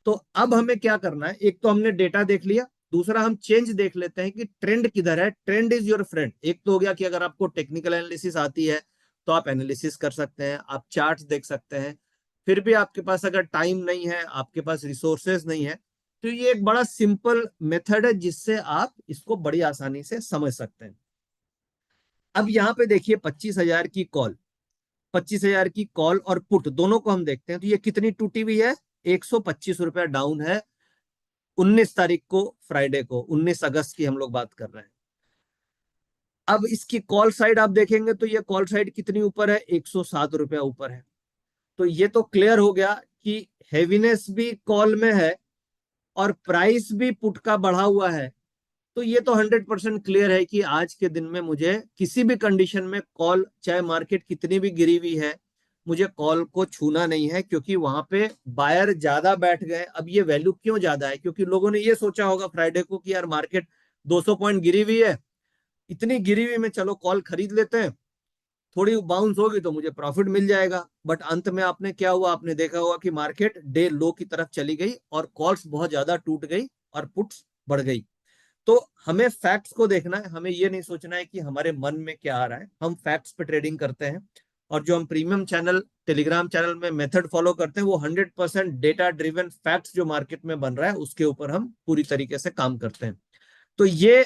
तो अब हमें क्या करना है? एक तो हमने डेटा देख लिया, दूसरा हम चेंज देख लेते हैं कि ट्रेंड किधर है। Trend is your friend. एक तो हो गया कि अगर आपको टेक्निकल एनालिसिस आती है तो आप एनालिसिस कर सकते हैं, आप चार्ट्स देख सकते हैं। फिर भी आपके पास अगर टाइम नहीं है, आपके पास रिसोर्सेज नहीं है, तो ये एक बड़ा सिंपल मेथड है जिससे आप इसको बड़ी आसानी से समझ सकते हैं। अब यहां पे देखिए 25,000 की कॉल, 25,000 की कॉल और पुट दोनों को हम देखते हैं तो ये कितनी टूटी हुई है, 125 रुपया डाउन है 19 तारीख को, फ्राइडे को, 19 अगस्त की हम लोग बात कर रहे हैं। अब इसकी कॉल साइड आप देखेंगे तो ये कॉल साइड कितनी ऊपर है, 107 रुपया ऊपर है। तो ये तो क्लियर हो गया कि हेवीनेस भी कॉल में है और प्राइस भी पुट का बढ़ा हुआ है। तो ये तो 100% क्लियर है कि आज के दिन में मुझे किसी भी कंडीशन में कॉल, चाहे मार्केट कितनी भी गिरी हुई है, मुझे कॉल को छूना नहीं है, क्योंकि वहां पे बायर ज्यादा बैठ गए। अब ये वैल्यू क्यों ज्यादा है, क्योंकि लोगों ने ये सोचा होगा फ्राइडे को कि यार मार्केट 200 पॉइंट गिरी हुई है, इतनी गिरी हुई में चलो कॉल खरीद लेते हैं, थोड़ी बाउंस होगी तो मुझे प्रॉफिट मिल जाएगा। बट अंत में आपने क्या हुआ, आपने देखा होगा कि मार्केट डे लो की तरफ चली गई और कॉल्स बहुत ज्यादा टूट गई और पुट्स बढ़ गई। तो हमें फैक्ट्स को देखना है, हमें ये नहीं सोचना है कि हमारे मन में क्या आ रहा है। हम फैक्ट्स पे ट्रेडिंग करते हैं और जो हम प्रीमियम चैनल, टेलीग्राम चैनल में मेथड फॉलो करते हैं वो 100% डेटा ड्रिवन फैक्ट्स जो मार्केट में बन रहा है उसके ऊपर हम पूरी तरीके से काम करते हैं। तो ये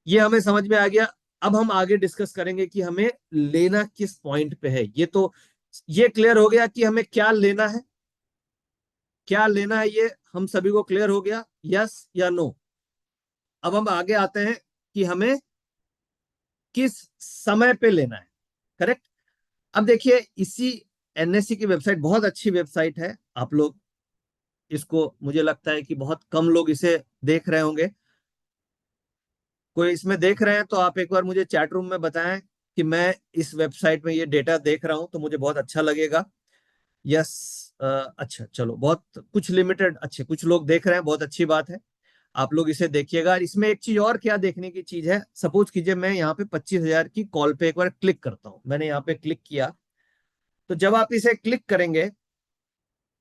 हमें समझ में आ गया। अब हम आगे डिस्कस करेंगे कि हमें लेना किस पॉइंट पे है। ये क्लियर हो गया कि हमें क्या लेना है, क्या लेना है, ये हम सभी को क्लियर हो गया, यस या नो। अब हम आगे आते हैं कि हमें किस समय पे लेना है, करेक्ट। अब देखिए, इसी एनएससी की वेबसाइट बहुत अच्छी वेबसाइट है। आप लोग इसको, मुझे लगता है कि बहुत कम लोग इसे देख रहे होंगे। कोई इसमें देख रहे हैं तो आप एक बार मुझे चैट रूम में बताएं कि मैं इस वेबसाइट में ये डेटा देख रहा हूं, तो मुझे बहुत अच्छा लगेगा। यस, अच्छा, चलो, बहुत कुछ लिमिटेड, अच्छे कुछ लोग देख रहे हैं, बहुत अच्छी बात है। आप लोग इसे देखिएगा। इसमें एक चीज और क्या देखने की चीज है, सपोज कीजिए मैं यहाँ पे 25,000 की कॉल पे एक बार क्लिक करता हूं। मैंने यहाँ पे क्लिक किया, तो जब आप इसे क्लिक करेंगे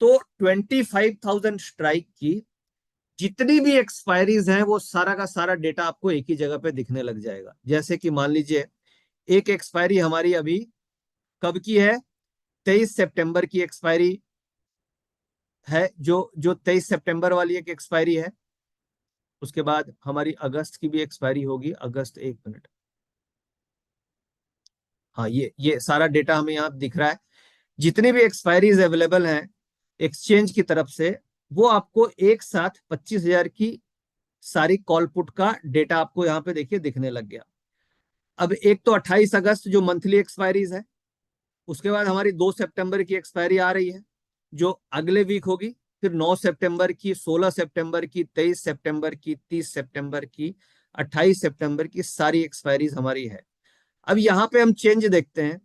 तो 25,000 स्ट्राइक की जितनी भी एक्सपायरीज हैं वो सारा का सारा डेटा आपको एक ही जगह पे दिखने लग जाएगा। जैसे कि मान लीजिए एक एक्सपायरी हमारी अभी कब की है, 23 सितंबर की एक्सपायरी है, जो 23 सितंबर वाली एक एक्सपायरी है। उसके बाद हमारी अगस्त की भी एक्सपायरी होगी, अगस्त, 1 मिनट, हाँ, ये सारा डेटा हमें यहाँ दिख रहा है। जितनी भी एक्सपायरीज अवेलेबल हैं एक्सचेंज की तरफ से, वो आपको एक साथ 25,000 की सारी कॉल पुट का डेटा आपको यहाँ पे देखिए दिखने लग गया। अब एक तो 28 अगस्त जो मंथली एक्सपायरीज है, उसके बाद हमारी 2 सितंबर की एक्सपायरी आ रही है जो अगले वीक होगी, फिर 9 सितंबर की, 16 सितंबर की, 23 सितंबर की, 30 सितंबर की, 28 सितंबर की सारी एक्सपायरीज हमारी है। अब यहाँ पे हम चेंज देखते हैं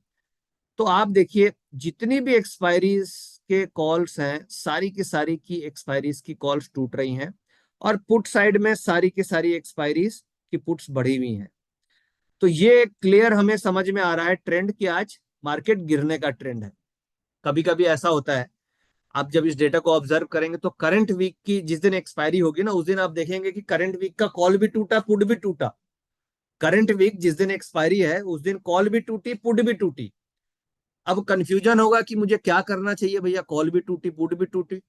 तो आप देखिए जितनी भी एक्सपायरीज के कॉल्स हैं, सारी की सारी की एक्सपायरीज की कॉल्स टूट रही हैं और पुट साइड में सारी की सारी एक्सपायरीज की पुट्स बढ़ी हुई हैं। तो ये क्लियर हमें समझ में आ रहा है ट्रेंड कि आज मार्केट गिरने का ट्रेंड है। कभी कभी ऐसा होता है, आप जब इस डेटा को ऑब्जर्व करेंगे तो करंट वीक की जिस दिन एक्सपायरी होगी ना, उस दिन आप देखेंगे कि करंट वीक का कॉल भी टूटा, पुट भी टूटा। करंट वीक जिस दिन एक्सपायरी है उस दिन कॉल भी टूटी, पुट भी टूटी। अब कंफ्यूजन होगा कि मुझे क्या करना चाहिए भैया, कॉल भी टूटी, पुट भी टूटी।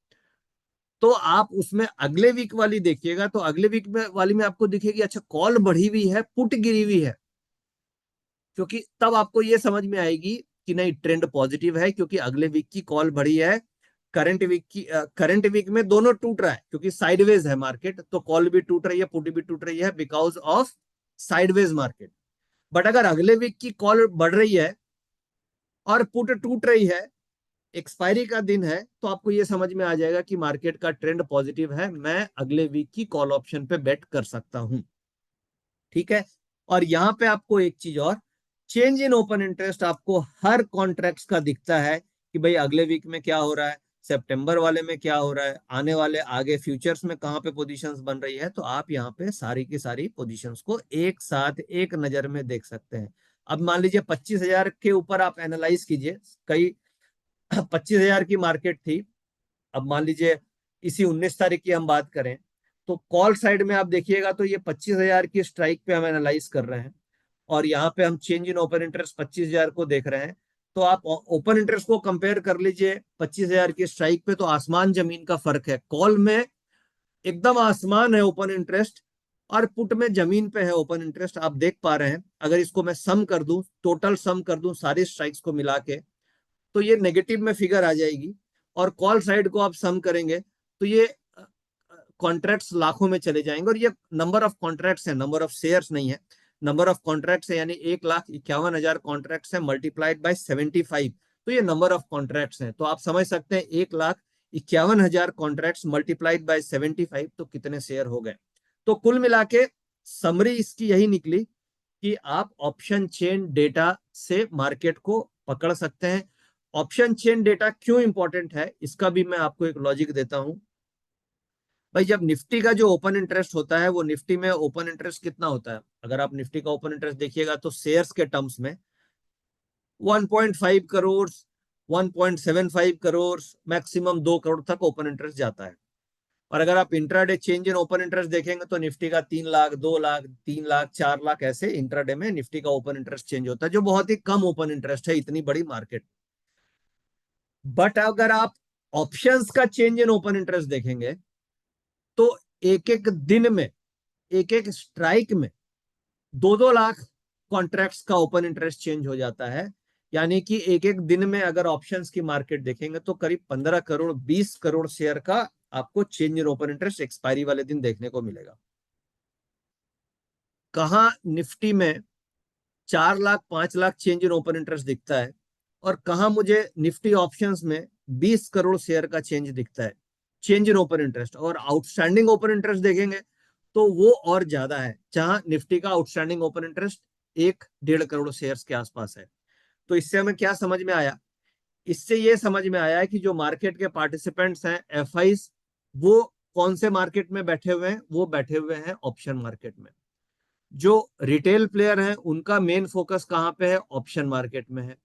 तो आप उसमें अगले वीक वाली देखिएगा, तो अगले वीक में वाली में आपको दिखेगी अच्छा कॉल बढ़ी हुई है, पुट गिरी हुई है। क्योंकि तब आपको ये समझ में आएगी कि नहीं, ट्रेंड पॉजिटिव है, क्योंकि अगले वीक की कॉल बढ़ी है। करंट वीक में दोनों टूट रहा है क्योंकि साइडवेज है मार्केट, तो कॉल भी टूट रही है, पुट भी टूट रही है because of sideways market. But अगर अगले वीक की कॉल बढ़ रही है और पुट टूट रही है, एक्सपायरी का दिन है, तो आपको यह समझ में आ जाएगा कि मार्केट का ट्रेंड पॉजिटिव है, मैं अगले वीक की कॉल ऑप्शन पे बेट कर सकता हूं। ठीक है। और यहां पे आपको एक चीज और, चेंज इन ओपन इंटरेस्ट आपको हर कॉन्ट्रैक्ट्स का दिखता है कि भाई अगले वीक में क्या हो रहा है, सितंबर वाले में क्या हो रहा है, आने वाले आगे फ्यूचर्स में कहां पे पोजीशंस बन रही है। तो आप यहाँ पे सारी की सारी पोजीशंस को एक साथ एक नजर में देख सकते हैं। अब मान लीजिए 25,000 के ऊपर आप एनालाइज कीजिए, कई 25,000 की मार्केट थी। अब मान लीजिए इसी 19 तारीख की हम बात करें तो कॉल साइड में आप देखिएगा तो ये 25,000 की स्ट्राइक पे हम एनालाइज कर रहे हैं और यहाँ पे हम चेंज इन ओपन इंटरेस्ट 25,000 को देख रहे हैं। तो आप ओपन इंटरेस्ट को कंपेयर कर लीजिए 25,000 की स्ट्राइक पे, तो आसमान जमीन का फर्क है। कॉल में एकदम आसमान है ओपन इंटरेस्ट, और पुट में जमीन पे है ओपन इंटरेस्ट, आप देख पा रहे हैं। अगर इसको मैं सम कर दूं, टोटल सम कर दूं सारी स्ट्राइक्स को मिला के, तो ये नेगेटिव में फिगर आ जाएगी। और कॉल साइड को आप सम करेंगे तो ये कॉन्ट्रैक्ट्स लाखों में चले जाएंगे। और ये नंबर ऑफ कॉन्ट्रैक्ट्स है, नंबर ऑफ शेयर्स नहीं है, नंबर ऑफ कॉन्ट्रैक्ट्स है। यानी 1,51,000 कॉन्ट्रैक्ट्स है मल्टीप्लाइड बाय 75, तो ये नंबर ऑफ कॉन्ट्रैक्ट्स हैं। तो आप समझ सकते हैं 1,51,000 कॉन्ट्रैक्ट्स मल्टीप्लाइड बाय 75 तो कितने शेयर हो गए। तो कुल मिला के समरी इसकी यही निकली कि आप ऑप्शन चेन डेटा से मार्केट को पकड़ सकते हैं। ऑप्शन चेन डेटा क्यों इंपॉर्टेंट है इसका भी मैं आपको एक लॉजिक देता हूं। भाई जब निफ्टी का जो ओपन इंटरेस्ट होता है, वो निफ्टी में ओपन इंटरेस्ट कितना होता है, अगर आप निफ्टी का ओपन इंटरेस्ट देखिएगा तो शेयर्स के टर्म्स में 1.5 करोड़, 1.75 करोड़, मैक्सिमम 2 करोड़ तक ओपन इंटरेस्ट जाता है। और अगर आप intraday change in open interest देखेंगे तो निफ्टी का 3 लाख, 2 लाख, 3 लाख, 4 लाख, ऐसे इंट्राडे में निफ्टी का ओपन इंटरेस्ट चेंज होता है, जो बहुत ही कम ओपन इंटरेस्ट है इतनी बड़ी मार्केट। बट अगर आप ऑप्शंस का चेंज इन ओपन इंटरेस्ट देखेंगे तो एक एक दिन में, एक एक स्ट्राइक में 2-2 लाख कॉन्ट्रैक्ट्स का ओपन इंटरेस्ट चेंज हो जाता है। यानी कि एक एक दिन में अगर ऑप्शंस की मार्केट देखेंगे तो करीब 15 करोड़, 20 करोड़ शेयर का आपको change in open interest expiry वाले दिन देखने को मिलेगा। कहां निफ्टी में 4 lakh, 5 lakh change in open interest दिखता है, और कहां मुझे निफ्टी ऑप्शंस में 20 करोड़ शेयर का चेंज दिखता है, चेंज इन ओपन इंटरेस्ट। और आउटस्टैंडिंग ओपन इंटरेस्ट देखेंगे तो वो और ज्यादा है, जहां निफ्टी का outstanding open interest 1-1.5 crore shares के आसपास है। तो इससे हमें क्या समझ में आया, इससे ये समझ में आया है कि जो मार्केट के पार्टिसिपेंट्स हैं, एफआईज, वो कौन से मार्केट में बैठे हुए हैं, वो बैठे हुए हैं ऑप्शन मार्केट में। जो रिटेल प्लेयर हैं उनका मेन फोकस कहां पे है, ऑप्शन मार्केट में है।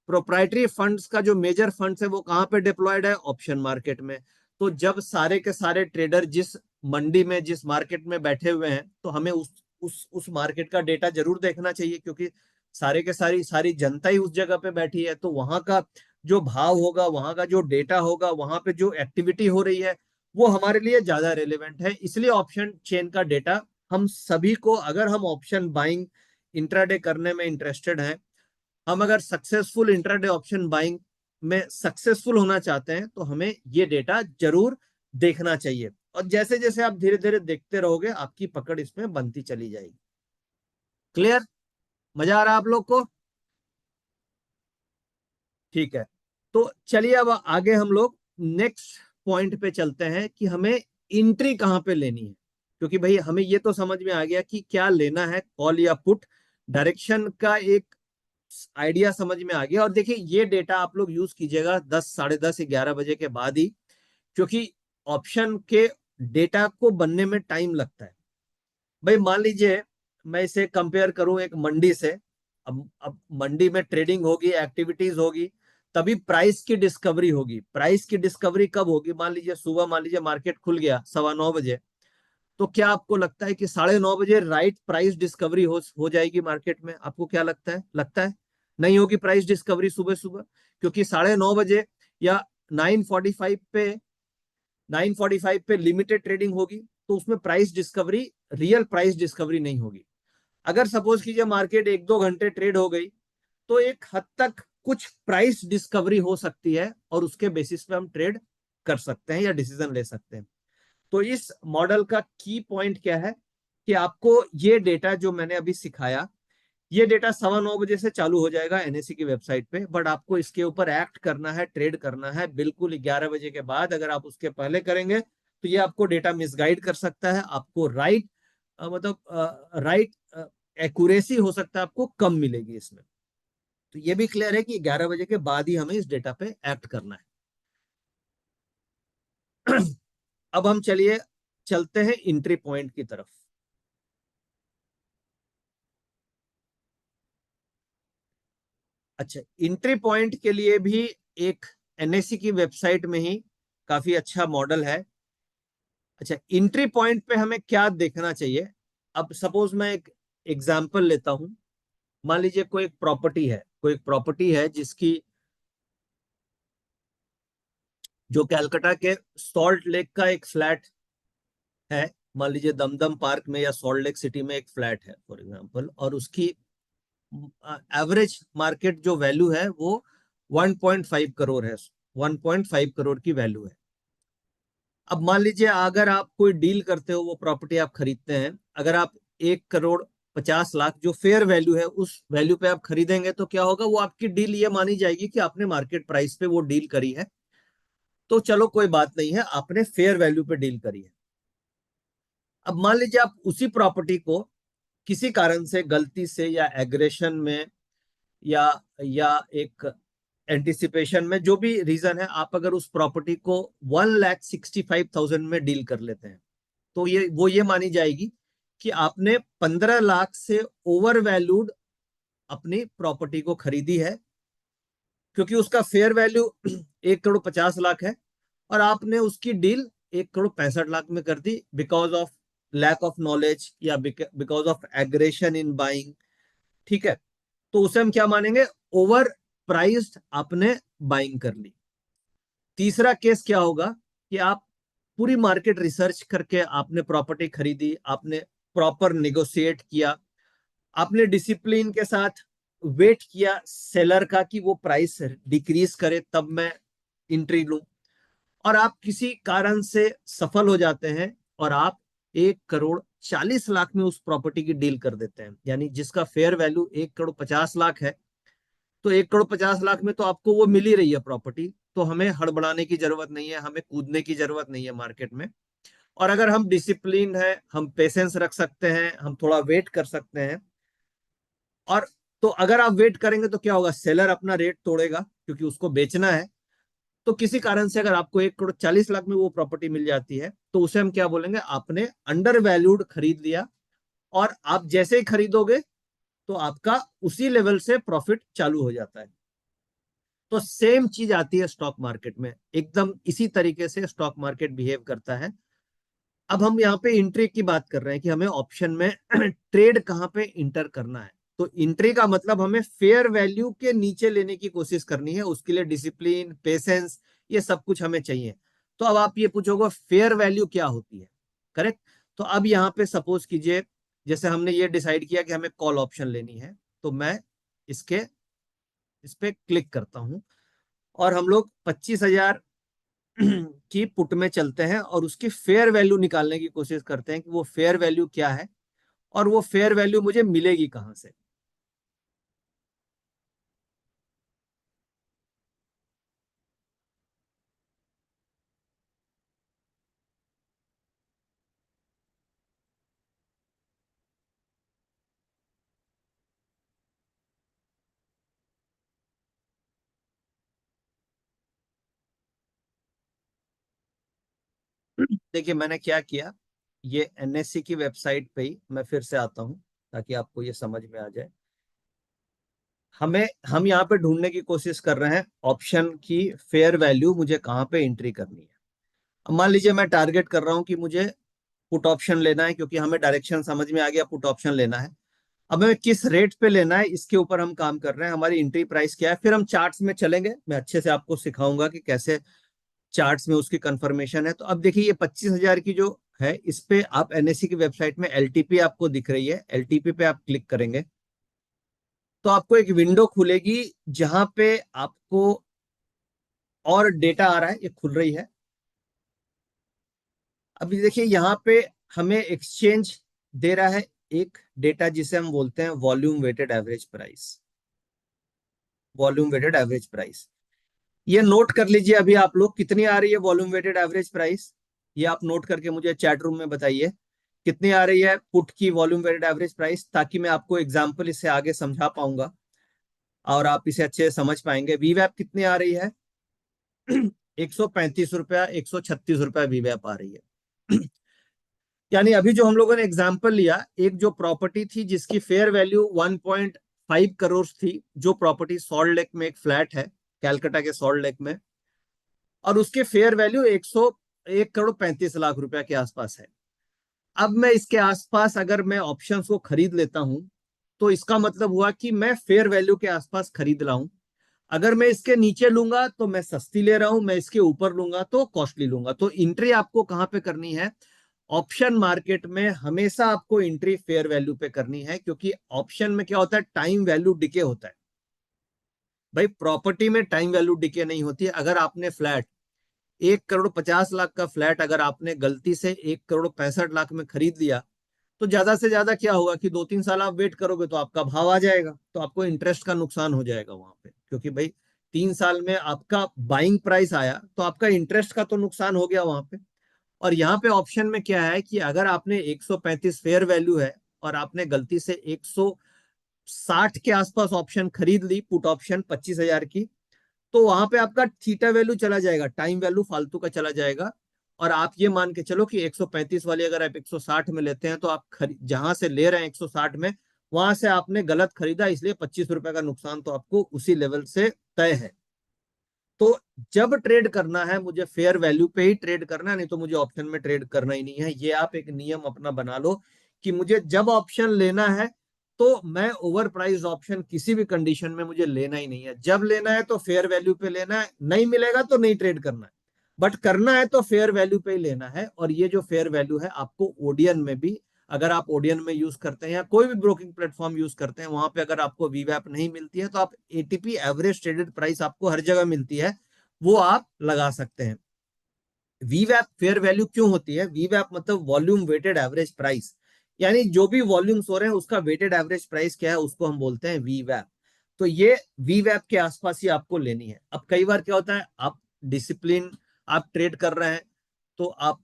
प्रोप्राइटरी फंड्स का जो मेजर फंड्स है वो कहां पे डिप्लॉयड है, ऑप्शन मार्केट में। तो जब सारे के सारे ट्रेडर जिस मंडी में, जिस मार्केट में बैठे हुए हैं, तो हमें उस मार्केट का डेटा जरूर देखना चाहिए, क्योंकि सारे के सारी सारी जनता ही उस जगह पे बैठी है। तो वहां का जो भाव होगा, वहां का जो डेटा होगा, वहां पे जो एक्टिविटी हो रही है, वो हमारे लिए ज्यादा रेलेवेंट है। इसलिए ऑप्शन चेन का डेटा हम सभी को, अगर हम ऑप्शन बाइंग इंट्राडे करने में इंटरेस्टेड हैं, हम अगर सक्सेसफुल इंट्राडे ऑप्शन बाइंग में सक्सेसफुल होना चाहते हैं, तो हमें ये डेटा जरूर देखना चाहिए। और जैसे जैसे आप धीरे धीरे देखते रहोगे, आपकी पकड़ इसमें बनती चली जाएगी। क्लियर? मजा आ रहा है आप लोग को? ठीक है, तो चलिए अब आगे हम लोग नेक्स्ट पॉइंट पे चलते हैं कि हमें एंट्री कहां पे लेनी है। क्योंकि भाई हमें ये तो समझ में आ गया कि क्या लेना है, कॉल या पुट, डायरेक्शन का एक आइडिया समझ में आ गया। और देखिए ये डेटा आप लोग यूज कीजिएगा 10, 10:30, 11 बजे के बाद ही, क्योंकि ऑप्शन के डेटा को बनने में टाइम लगता है। भाई मान लीजिए मैं इसे कंपेयर करूं एक मंडी से। अब मंडी में ट्रेडिंग होगी, एक्टिविटीज होगी, तभी प्राइस की डिस्कवरी होगी। प्राइस की डिस्कवरी कब होगी, मान लीजिए सुबह, मान लीजिए मार्केट खुल गया 9:15 बजे, तो क्या आपको लगता है कि 9:30 बजे राइट प्राइस डिस्कवरी हो जाएगी मार्केट में? आपको क्या लगता है? लगता है नहीं होगी प्राइस डिस्कवरी सुबह सुबह, क्योंकि 9:30 बजे या 9:45 पे, 9:45 पे लिमिटेड ट्रेडिंग होगी, तो उसमें price discovery, real price discovery नहीं होगी। अगर सपोज कीजिए मार्केट 1-2 घंटे ट्रेड हो गई, तो एक हद तक कुछ प्राइस डिस्कवरी हो सकती है, और उसके बेसिस पे हम ट्रेड कर सकते हैं या डिसीजन ले सकते हैं। तो इस मॉडल का की पॉइंट क्या है कि आपको ये डेटा जो मैंने अभी सिखाया, ये डेटा 9:15 बजे से चालू हो जाएगा एनएससी की वेबसाइट पे, बट आपको इसके ऊपर एक्ट करना है, ट्रेड करना है बिल्कुल 11 बजे के बाद। अगर आप उसके पहले करेंगे तो ये आपको डेटा मिसगाइड कर सकता है, आपको राइट मतलब राइट एक्यूरेसी हो सकता है आपको कम मिलेगी इसमें। तो ये भी क्लियर है कि 11 बजे के बाद ही हमें इस डेटा पे एक्ट करना है। अब हम चलते हैं एंट्री पॉइंट की तरफ। अच्छा, एंट्री पॉइंट के लिए भी एक एनएससी की वेबसाइट में ही काफी अच्छा मॉडल है। अच्छा, एंट्री पॉइंट पे हमें क्या देखना चाहिए? अब सपोज मैं एक एग्जांपल लेता हूं। मान लीजिए कोई एक प्रॉपर्टी है जिसकी, जो कैलकाटा के सॉल्ट लेक का एक फ्लैट है, मान लीजिए दमदम पार्क में या सॉल्ट लेक सिटी में एक फ्लैट है फॉर एग्जांपल, और उसकी एवरेज मार्केट जो वैल्यू है वो 1.5 करोड़ है, 1.5 करोड़ की वैल्यू है। अब मान लीजिए अगर आप कोई डील करते हो, वो प्रॉपर्टी आप खरीदते हैं, अगर आप 1 करोड़ 50 लाख जो फेयर वैल्यू है उस वैल्यू पे आप खरीदेंगे, तो क्या होगा, वो आपकी डील ये मानी जाएगी कि आपने मार्केट प्राइस पे वो डील करी है। तो चलो कोई बात नहीं है, आपने फेयर वैल्यू पे डील करी है। अब मान लीजिए आप उसी प्रॉपर्टी को किसी कारण से गलती से या एग्रेशन में या एक एंटिसिपेशन में, जो भी रीजन है, आप अगर उस प्रॉपर्टी को 1,65,000 में डील कर लेते हैं, तो ये मानी जाएगी कि आपने 15 लाख से ओवर वैल्यूड अपनी प्रॉपर्टी को खरीदी है, क्योंकि उसका फेयर वैल्यू 1 करोड़ 50 लाख है और आपने उसकी डील 1 करोड़ 65 लाख में कर दी, because of lack of knowledge या because of aggression in buying. ठीक है, तो उसे हम क्या मानेंगे, ओवर प्राइस्ड आपने बाइंग कर ली। तीसरा केस क्या होगा कि आप पूरी मार्केट रिसर्च करके आपने प्रॉपर्टी खरीदी, आपने प्रॉपर नेगोशिएट किया, आपने डिसिप्लिन के साथ वेट किया सेलर का कि वो प्राइस डिक्रीज करे तब मैं एंट्री लूं, और आप किसी कारण से सफल हो जाते हैं और आप 1 करोड़ 40 लाख में उस प्रॉपर्टी की डील कर देते हैं, यानी जिसका फेयर वैल्यू 1 करोड़ 50 लाख है, तो 1 करोड़ 50 लाख में तो आपको वो मिल ही रही है प्रॉपर्टी, तो हमें हड़बड़ाने की जरूरत नहीं है, हमें कूदने की जरूरत नहीं है मार्केट में। और अगर हम डिसिप्लिन है, हम पेशेंस रख सकते हैं, हम थोड़ा वेट कर सकते हैं, और तो अगर आप वेट करेंगे तो क्या होगा, सेलर अपना रेट तोड़ेगा क्योंकि उसको बेचना है। तो किसी कारण से अगर आपको 1 करोड़ 40 लाख में वो प्रॉपर्टी मिल जाती है, तो उसे हम क्या बोलेंगे, आपने अंडर वैल्यूड खरीद लिया, और आप जैसे ही खरीदोगे तो आपका उसी लेवल से प्रॉफिट चालू हो जाता है। तो सेम चीज आती है स्टॉक मार्केट में, एकदम इसी तरीके से स्टॉक मार्केट बिहेव करता है। अब हम यहाँ पे इंट्री की बात कर रहे हैं कि हमें ऑप्शन में ट्रेड कहाँ पे इंटर करना है। तो इंट्री का मतलब हमें फेयर वैल्यू के नीचे लेने की कोशिश करनी है, उसके लिए डिसिप्लिन, पेशेंस, ये सब कुछ हमें चाहिए। तो अब आप ये पूछोगे फेयर वैल्यू क्या होती है, करेक्ट। तो अब यहाँ पे सपोज कीजिए, जैसे हमने ये डिसाइड किया कि हमें कॉल ऑप्शन लेनी है, तो मैं इसके इस पे क्लिक करता हूं, और हम लोग 25,000 की पुट में चलते हैं और उसकी फेयर वैल्यू निकालने की कोशिश करते हैं कि वो फेयर वैल्यू क्या है और वो फेयर वैल्यू मुझे मिलेगी कहां से। देखिए मैंने क्या किया, ये एनएससी की वेबसाइट पे ही मैं फिर से आता हूं ताकि आपको ये समझ में आ जाए। हम यहाँ पे ढूंढने की कोशिश कर रहे हैं ऑप्शन की फेयर वैल्यू मुझे कहाँ पे एंट्री करनी है। अब मान लीजिए मैं टारगेट कर रहा हूँ कि मुझे पुट ऑप्शन लेना है, क्योंकि हमें डायरेक्शन समझ में आ गया, पुट ऑप्शन लेना है। अब हमें किस रेट पे लेना है इसके ऊपर हम काम कर रहे हैं, हमारी एंट्री प्राइस क्या है, फिर हम चार्ट्स में चलेंगे, मैं अच्छे से आपको सिखाऊंगा कि कैसे चार्ट्स में उसकी कंफर्मेशन है। तो अब देखिए ये 25,000 की जो है, इस पे आप एनएससी की वेबसाइट में एलटीपी आपको दिख रही है, एलटीपी पे आप क्लिक करेंगे तो आपको एक विंडो खुलेगी जहां पे आपको और डेटा आ रहा है, ये खुल रही है। अभी देखिए यहाँ पे हमें एक्सचेंज दे रहा है एक डेटा जिसे हम बोलते हैं volume weighted average price. Volume weighted average price, ये नोट कर लीजिए अभी आप लोग, कितनी आ रही है वॉल्यूम वेटेड एवरेज प्राइस, ये आप नोट करके मुझे चैट रूम में बताइए कितनी आ रही है पुट की वॉल्यूम वेटेड एवरेज प्राइस, ताकि मैं आपको एग्जांपल इससे आगे समझा पाऊंगा और आप इसे अच्छे से समझ पाएंगे। वीवैप कितनी आ रही है, 135 रुपया, 136 रुपया वीवैप आ रही है। यानी अभी जो हम लोगों ने एग्जाम्पल लिया, एक जो प्रॉपर्टी थी जिसकी फेयर वैल्यू 1.5 करोड़ थी, जो प्रॉपर्टी सॉल्ट लेक में एक फ्लैट है, कैलकाटा के सॉल्ट लेक में, और उसके फेयर वैल्यू 1 करोड़ 35 लाख रुपया के आसपास है। अब मैं इसके आसपास अगर मैं ऑप्शंस को खरीद लेता हूं, तो इसका मतलब हुआ कि मैं फेयर वैल्यू के आसपास खरीद रहा हूं। अगर मैं इसके नीचे लूंगा तो मैं सस्ती ले रहा हूं, मैं इसके ऊपर लूंगा तो कॉस्टली लूंगा। तो एंट्री आपको कहां पे करनी है, ऑप्शन मार्केट में हमेशा आपको एंट्री फेयर वैल्यू पे करनी है, क्योंकि ऑप्शन में क्या होता है, टाइम वैल्यू डिके होता है। भाई प्रॉपर्टी में टाइम वैल्यू डिके नहीं होती है। अगर आपने फ्लैट 1,50,00,000 का फ्लैट अगर आपने गलती से 1,65,00,000 में खरीद लिया, तो ज्यादा से ज्यादा क्या होगा कि 2-3 साल आप वेट करोगे तो आपका भाव आ जाएगा, तो आपको इंटरेस्ट का नुकसान हो जाएगा वहां पे, क्योंकि भाई 3 साल में आपका बाइंग प्राइस आया तो आपका इंटरेस्ट का तो नुकसान हो गया वहां पे। और यहाँ पे ऑप्शन में क्या है कि अगर आपने 135 फेयर वैल्यू है और आपने गलती से 160 के आसपास ऑप्शन खरीद ली, पुट ऑप्शन 25,000 की, तो वहां पे आपका थीटा वैल्यू चला जाएगा, टाइम वैल्यू फालतू का चला जाएगा। और आप ये मान के चलो कि 135 वाली अगर आप 160 में लेते हैं, तो आप जहां से ले रहे हैं 160 में, वहां से आपने गलत खरीदा, इसलिए 25 रुपए का नुकसान तो आपको उसी लेवल से तय है। तो जब ट्रेड करना है मुझे फेयर वैल्यू पे ही ट्रेड करना है, नहीं तो मुझे ऑप्शन में ट्रेड करना ही नहीं है। ये आप एक नियम अपना बना लो कि मुझे जब ऑप्शन लेना है तो मैं ओवर प्राइस ऑप्शन किसी भी कंडीशन में मुझे लेना ही नहीं है। जब लेना है तो फेयर वैल्यू पे लेना है, नहीं मिलेगा तो नहीं ट्रेड करना है, बट करना है तो फेयर वैल्यू पे ही लेना है। और ये जो फेयर वैल्यू है आपको ओडियन में भी, अगर आप ओडियन में यूज करते हैं या कोई भी ब्रोकिंग प्लेटफॉर्म यूज करते हैं, वहां पे अगर आपको वीवैप नहीं मिलती है तो आप एटीपी एवरेज ट्रेडेड प्राइस आपको हर जगह मिलती है, वो आप लगा सकते हैं। वीवैप फेयर वैल्यू क्यों होती है? वीवैप मतलब वॉल्यूम वेटेड एवरेज प्राइस, यानी जो भी वॉल्यूम्स हो रहे हैं उसका वेटेड एवरेज प्राइस क्या है, उसको हम बोलते हैं वीवैप। तो ये वीवैप के आसपास ही आपको लेनी है। अब कई बार क्या होता है, आप डिसिप्लिन, आप ट्रेड कर रहे हैं तो आप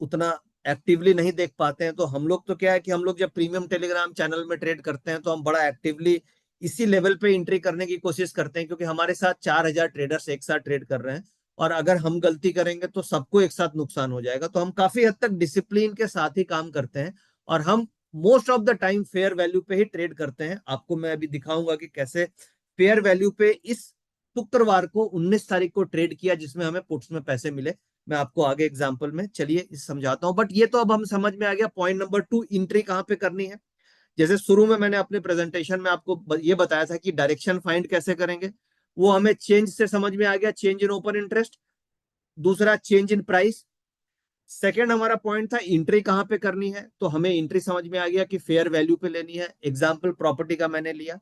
उतना एक्टिवली नहीं देख पाते हैं। तो हम लोग तो क्या है कि हम लोग जब प्रीमियम टेलीग्राम चैनल में ट्रेड करते हैं तो हम बड़ा एक्टिवली इसी लेवल पे एंट्री करने की कोशिश करते हैं, क्योंकि हमारे साथ 4,000 ट्रेडर्स एक साथ ट्रेड कर रहे हैं, और अगर हम गलती करेंगे तो सबको एक साथ नुकसान हो जाएगा। तो हम काफी हद तक डिसिप्लिन के साथ ही काम करते हैं, और हम most of the time fair value पे ही ट्रेड करते हैं। आपको मैं अभी दिखाऊंगा कि कैसे फेयर वैल्यू पे इस शुक्रवार को 19 तारीख को ट्रेड किया, जिसमें हमें पुट्स में पैसे मिले। मैं आपको आगे एग्जांपल में चलिए इस समझाता हूं, बट ये तो अब हम समझ में आ गया। पॉइंट नंबर 2, एंट्री कहां पे करनी है। जैसे शुरू में मैंने अपने प्रेजेंटेशन में आपको ये बताया था कि डायरेक्शन फाइंड कैसे करेंगे, वो हमें चेंज से समझ में आ गया, चेंज इन ओपन इंटरेस्ट। दूसरा चेंज इन प्राइस। सेकेंड हमारा पॉइंट था एंट्री कहां पे करनी है, तो हमें एंट्री समझ में आ गया कि फेयर वैल्यू पे लेनी है। एग्जाम्पल प्रॉपर्टी का मैंने लिया।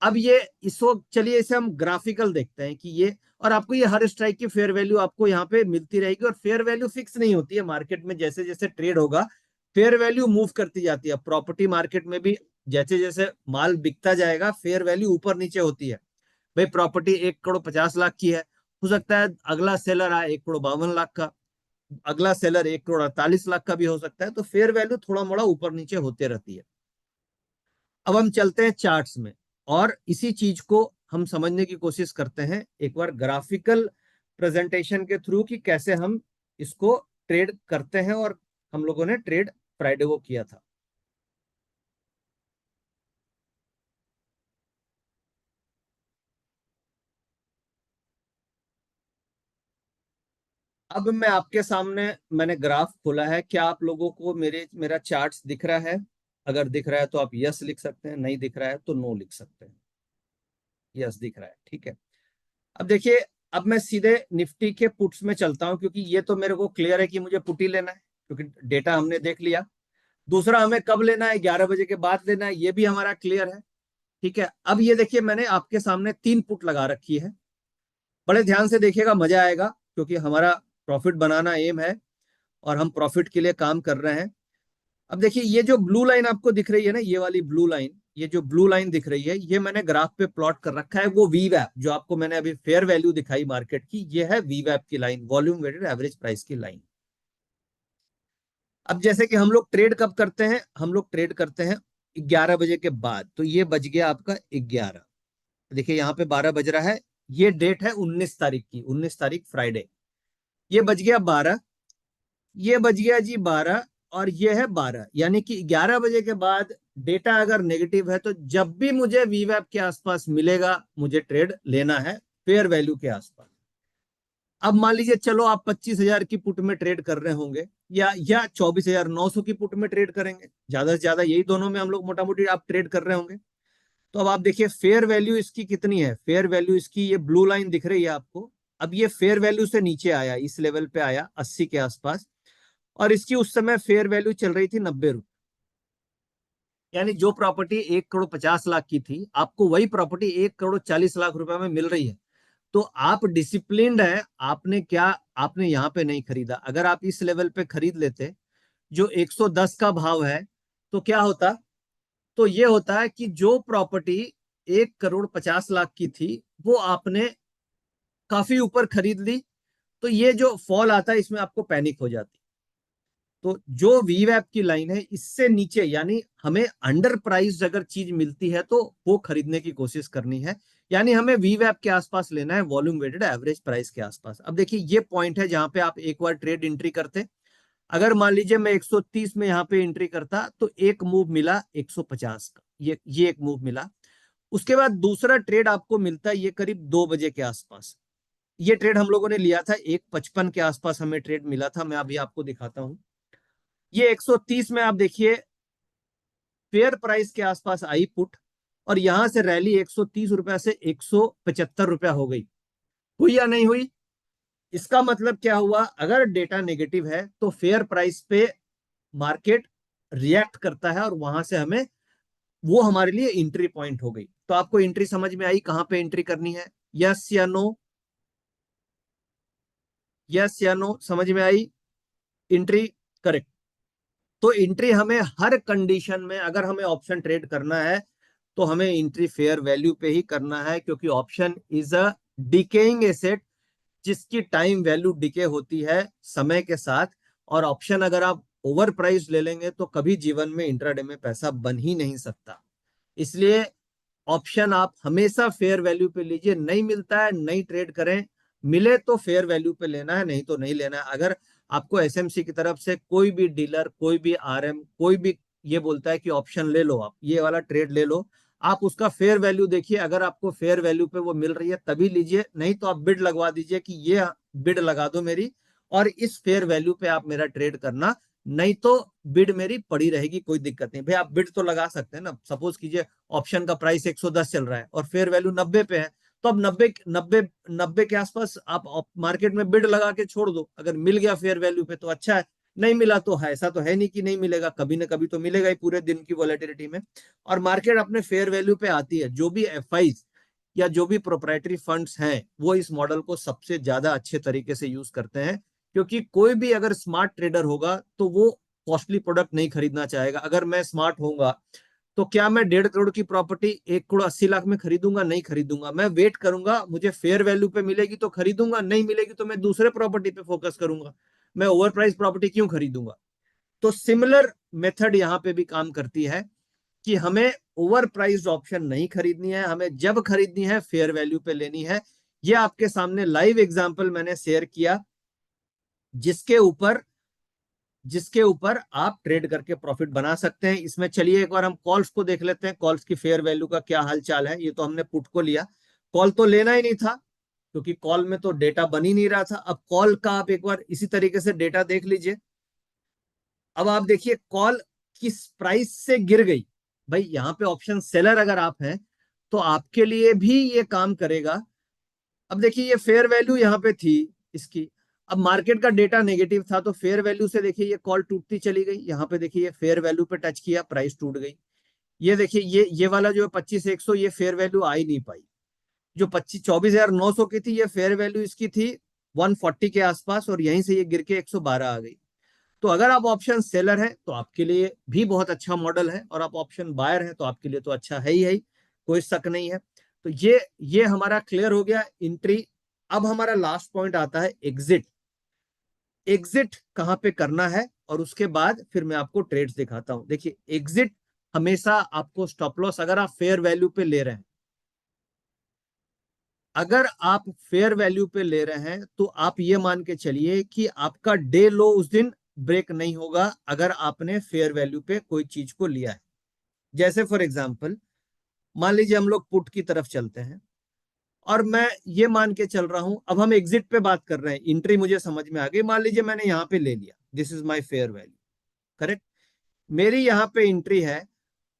अब ये इसको चलिए इसे हम ग्राफिकल देखते हैं कि ये, और आपको ये हर स्ट्राइक की फेयर वैल्यू आपको यहाँ पे मिलती रहेगी, और फेयर वैल्यू फिक्स नहीं होती है मार्केट में। जैसे जैसे ट्रेड होगा फेयर वैल्यू मूव करती जाती है। प्रॉपर्टी मार्केट में भी जैसे जैसे माल बिकता जाएगा फेयर वैल्यू ऊपर नीचे होती है। भाई प्रॉपर्टी 1,50,00,000 की है, हो सकता है अगला सेलर आए 1,52,00,000 का, अगला सेलर 1,48,00,000 का भी हो सकता है। तो फेयर वैल्यू थोड़ा मोड़ा ऊपर नीचे होते रहती है। अब हम चलते हैं चार्ट्स में, और इसी चीज को हम समझने की कोशिश करते हैं एक बार ग्राफिकल प्रेजेंटेशन के थ्रू कि कैसे हम इसको ट्रेड करते हैं, और हम लोगों ने ट्रेड फ्राइडे को किया था। अब मैं आपके सामने मैंने ग्राफ खोला है, क्या आप लोगों को मेरा चार्ट्स दिख रहा है? अगर दिख रहा है तो आप यस लिख सकते हैं, नहीं दिख रहा है तो नो लिख सकते हैं। यस दिख रहा है, ठीक है। अब देखिए, अब मैं सीधे निफ्टी के पुट्स में चलता हूं, क्योंकि ये तो मेरे को क्लियर है कि मुझे पुट ही लेना है, क्योंकि डेटा हमने देख लिया। दूसरा, हमें कब लेना है, 11 बजे के बाद लेना है, ये भी हमारा क्लियर है। ठीक है, अब ये देखिए मैंने आपके सामने 3 पुट लगा रखी है। बड़े ध्यान से देखिएगा, मजा आएगा, क्योंकि हमारा प्रॉफिट बनाना एम है और हम प्रॉफिट के लिए काम कर रहे हैं। अब देखिए, ये जो ब्लू लाइन आपको दिख रही है ना, ये वाली ब्लू लाइन, ये जो ब्लू लाइन दिख रही है, ये मैंने ग्राफ पे प्लॉट कर रखा है। वो वीवैप जो आपको मैंने अभी फेयर वैल्यू दिखाई मार्केट की, ये है वीवैप की line, volume weighted average price की लाइन। अब जैसे कि हम लोग ट्रेड कब करते हैं, हम लोग ट्रेड करते हैं 11 बजे के बाद। तो ये बज गया आपका 11, देखिए यहाँ पे 12 बज रहा है। ये डेट है 19 तारीख की, 19 तारीख फ्राइडे। ये बज गया 12, ये बज गया जी 12, और ये है 12, यानी कि 11 बजे के बाद डेटा अगर नेगेटिव है तो जब भी मुझे वीवैप के आसपास मिलेगा मुझे ट्रेड लेना है फेयर वैल्यू के आसपास। अब मान लीजिए चलो आप 25,000 की पुट में ट्रेड कर रहे होंगे, या 24,900 की पुट में ट्रेड करेंगे, ज्यादा से ज्यादा यही दोनों में हम लोग मोटा मोटी आप ट्रेड कर रहे होंगे। तो अब आप देखिए फेयर वैल्यू इसकी कितनी है, फेयर वैल्यू इसकी ये ब्लू लाइन दिख रही है आपको। अब ये फेयर वैल्यू से नीचे आया, इस लेवल पे आया 80 के आसपास, और इसकी उस समय फेयर वैल्यू चल रही थी 90 रुपए। यानी जो प्रॉपर्टी 1,50,50,00,000 की थी, आपको वही प्रॉपर्टी 1,40,00,000 रुपए में मिल रही है। तो आप डिसिप्लिन्ड है। आपने यहाँ पे नहीं खरीदा। अगर आप इस लेवल पे खरीद लेते जो 110 का भाव है, तो क्या होता? तो ये होता है कि जो प्रॉपर्टी 1,50,00,000 की थी, वो आपने काफी ऊपर खरीद ली। तो ये जो फॉल आता है, इसमें आपको पैनिक हो जाती। तो जो वीवैप की लाइन है, इससे नीचे यानी हमें अंडर प्राइस अगर चीज मिलती है तो वो खरीदने की कोशिश करनी है। यानी हमें वीवैप के आसपास लेना है, वॉल्यूम वेटेड एवरेज प्राइस के आसपास। अब देखिए, ये पॉइंट है जहां पे आप एक बार ट्रेड एंट्री करते। अगर मान लीजिए मैं 130 में यहाँ पे एंट्री करता, तो एक मूव मिला 150 का, ये एक मूव मिला। उसके बाद दूसरा ट्रेड आपको मिलता है ये करीब 2 बजे के आसपास। ये ट्रेड हम लोगों ने लिया था 155 के आसपास, हमें ट्रेड मिला था। मैं अभी आपको दिखाता हूं। ये 130 में आप देखिए फेयर प्राइस के आसपास आई पुट, और यहां से रैली 130 रुपए से 175 रुपया हो गई। हुई या नहीं हुई? इसका मतलब क्या हुआ? अगर डेटा नेगेटिव है तो फेयर प्राइस पे मार्केट रिएक्ट करता है, और वहां से हमें वो हमारे लिए एंट्री पॉइंट हो गई। तो आपको एंट्री समझ में आई? कहां पे एंट्री करनी है? यस या नो? यस या नो? समझ में आई? Entry correct. तो एंट्री हमें हर कंडीशन में, अगर हमें ऑप्शन ट्रेड करना है, तो हमें एंट्री फेयर वैल्यू पे ही करना है, क्योंकि option is a decaying asset, जिसकी टाइम वैल्यू डिके होती है समय के साथ। और ऑप्शन अगर आप ओवर प्राइस ले लेंगे तो कभी जीवन में इंट्राडे में पैसा बन ही नहीं सकता। इसलिए ऑप्शन आप हमेशा फेयर वैल्यू पे लीजिए। नहीं मिलता है, नहीं ट्रेड करें। मिले तो फेयर वैल्यू पे लेना है, नहीं तो नहीं लेना है। अगर आपको एसएमसी की तरफ से कोई भी डीलर, कोई भी आरएम, कोई भी ये बोलता है कि ऑप्शन ले लो, आप ये वाला ट्रेड ले लो, आप उसका फेयर वैल्यू देखिए। अगर आपको फेयर वैल्यू पे वो मिल रही है तभी लीजिए, नहीं तो आप बिड लगवा दीजिए कि ये बिड लगा दो मेरी, और इस फेयर वैल्यू पे आप मेरा ट्रेड करना। नहीं तो बिड मेरी पड़ी रहेगी, कोई दिक्कत नहीं। भाई आप बिड तो लगा सकते हैं ना। सपोज कीजिए ऑप्शन का प्राइस 110 चल रहा है और फेयर वैल्यू 90 पे है, तो अब 90 90 90 के आसपास आप मार्केट में बिड लगा के छोड़ दो। अगर मिल गया फेयर वैल्यू पे तो अच्छा है, नहीं मिला तो है, ऐसा तो है नहीं कि नहीं मिलेगा, कभी ना कभी तो मिलेगा ही पूरे दिन की वॉलेटिलिटी में। और मार्केट अपने फेयर वैल्यू पे आती है। जो भी एफआईज या जो भी प्रोप्राइटरी फंड्स हैं, वो इस मॉडल को सबसे ज्यादा अच्छे तरीके से यूज करते हैं, क्योंकि कोई भी अगर स्मार्ट ट्रेडर होगा तो वो कॉस्टली प्रोडक्ट नहीं खरीदना चाहेगा। अगर मैं स्मार्ट होऊंगा तो क्या मैं 1.5 करोड़ की प्रॉपर्टी 1,80,00,000 में खरीदूंगा? नहीं खरीदूंगा। मैं वेट करूंगा, मुझे फेयर वैल्यू पे मिलेगी तो खरीदूंगा, नहीं मिलेगी तो मैं दूसरे प्रॉपर्टी पे फोकस करूंगा। मैं ओवर प्राइस प्रॉपर्टी क्यों खरीदूंगा? तो सिमिलर मेथड यहाँ पे भी काम करती है कि हमें ओवर प्राइस्ड ऑप्शन नहीं खरीदनी है, हमें जब खरीदनी है फेयर वैल्यू पे लेनी है। ये आपके सामने लाइव एग्जांपल मैंने शेयर किया, जिसके ऊपर जिसके ऊपर आप ट्रेड करके प्रॉफिट बना सकते हैं। इसमें चलिए एक बार हम कॉल्स को देख लेते हैं, कॉल्स की फेयर वैल्यू का क्या हाल चाल है। ये तो हमने पुट को लिया, कॉल तो लेना ही नहीं था, क्योंकि कॉल में तो डेटा बन ही नहीं रहा था। अब कॉल का आप एक बार इसी तरीके से डेटा देख लीजिए। अब आप देखिए कॉल किस प्राइस से गिर गई। भाई यहाँ पे ऑप्शन सेलर अगर आप हैं तो आपके लिए भी ये काम करेगा। अब देखिए ये फेयर वैल्यू यहाँ पे थी इसकी। अब मार्केट का डेटा नेगेटिव था, तो फेयर वैल्यू से देखिए ये कॉल टूटती चली गई। यहाँ पे देखिए ये फेयर वैल्यू पे टच किया, प्राइस टूट गई। ये देखिए ये वाला जो 25,100, ये फेयर वैल्यू आ ही नहीं पाई। जो 24,900 की थी, ये फेयर वैल्यू इसकी थी 140 के आसपास, और यहीं से ये गिर के 112 आ गई। तो अगर आप ऑप्शन सेलर है तो आपके लिए भी बहुत अच्छा मॉडल है, और आप ऑप्शन बायर है तो आपके लिए तो अच्छा है ही, कोई शक नहीं है। तो ये हमारा क्लियर हो गया एंट्री। अब हमारा लास्ट पॉइंट आता है एग्जिट। एग्जिट कहां पे करना है, और उसके बाद फिर मैं आपको ट्रेड्स दिखाता हूं। देखिए एग्जिट हमेशा आपको स्टॉप लॉस, अगर आप फेयर वैल्यू पे ले रहे हैं, अगर आप फेयर वैल्यू पे ले रहे हैं तो आप ये मान के चलिए कि आपका डे लो उस दिन ब्रेक नहीं होगा, अगर आपने फेयर वैल्यू पे कोई चीज को लिया है। जैसे फॉर एग्जांपल मान लीजिए हम लोग पुट की तरफ चलते हैं, और मैं ये मान के चल रहा हूं। अब हम एग्जिट पे बात कर रहे हैं, एंट्री मुझे समझ में आ गई। मान लीजिए मैंने यहां पे ले लिया, this is my fair value, correct. मेरी यहां पे एंट्री है,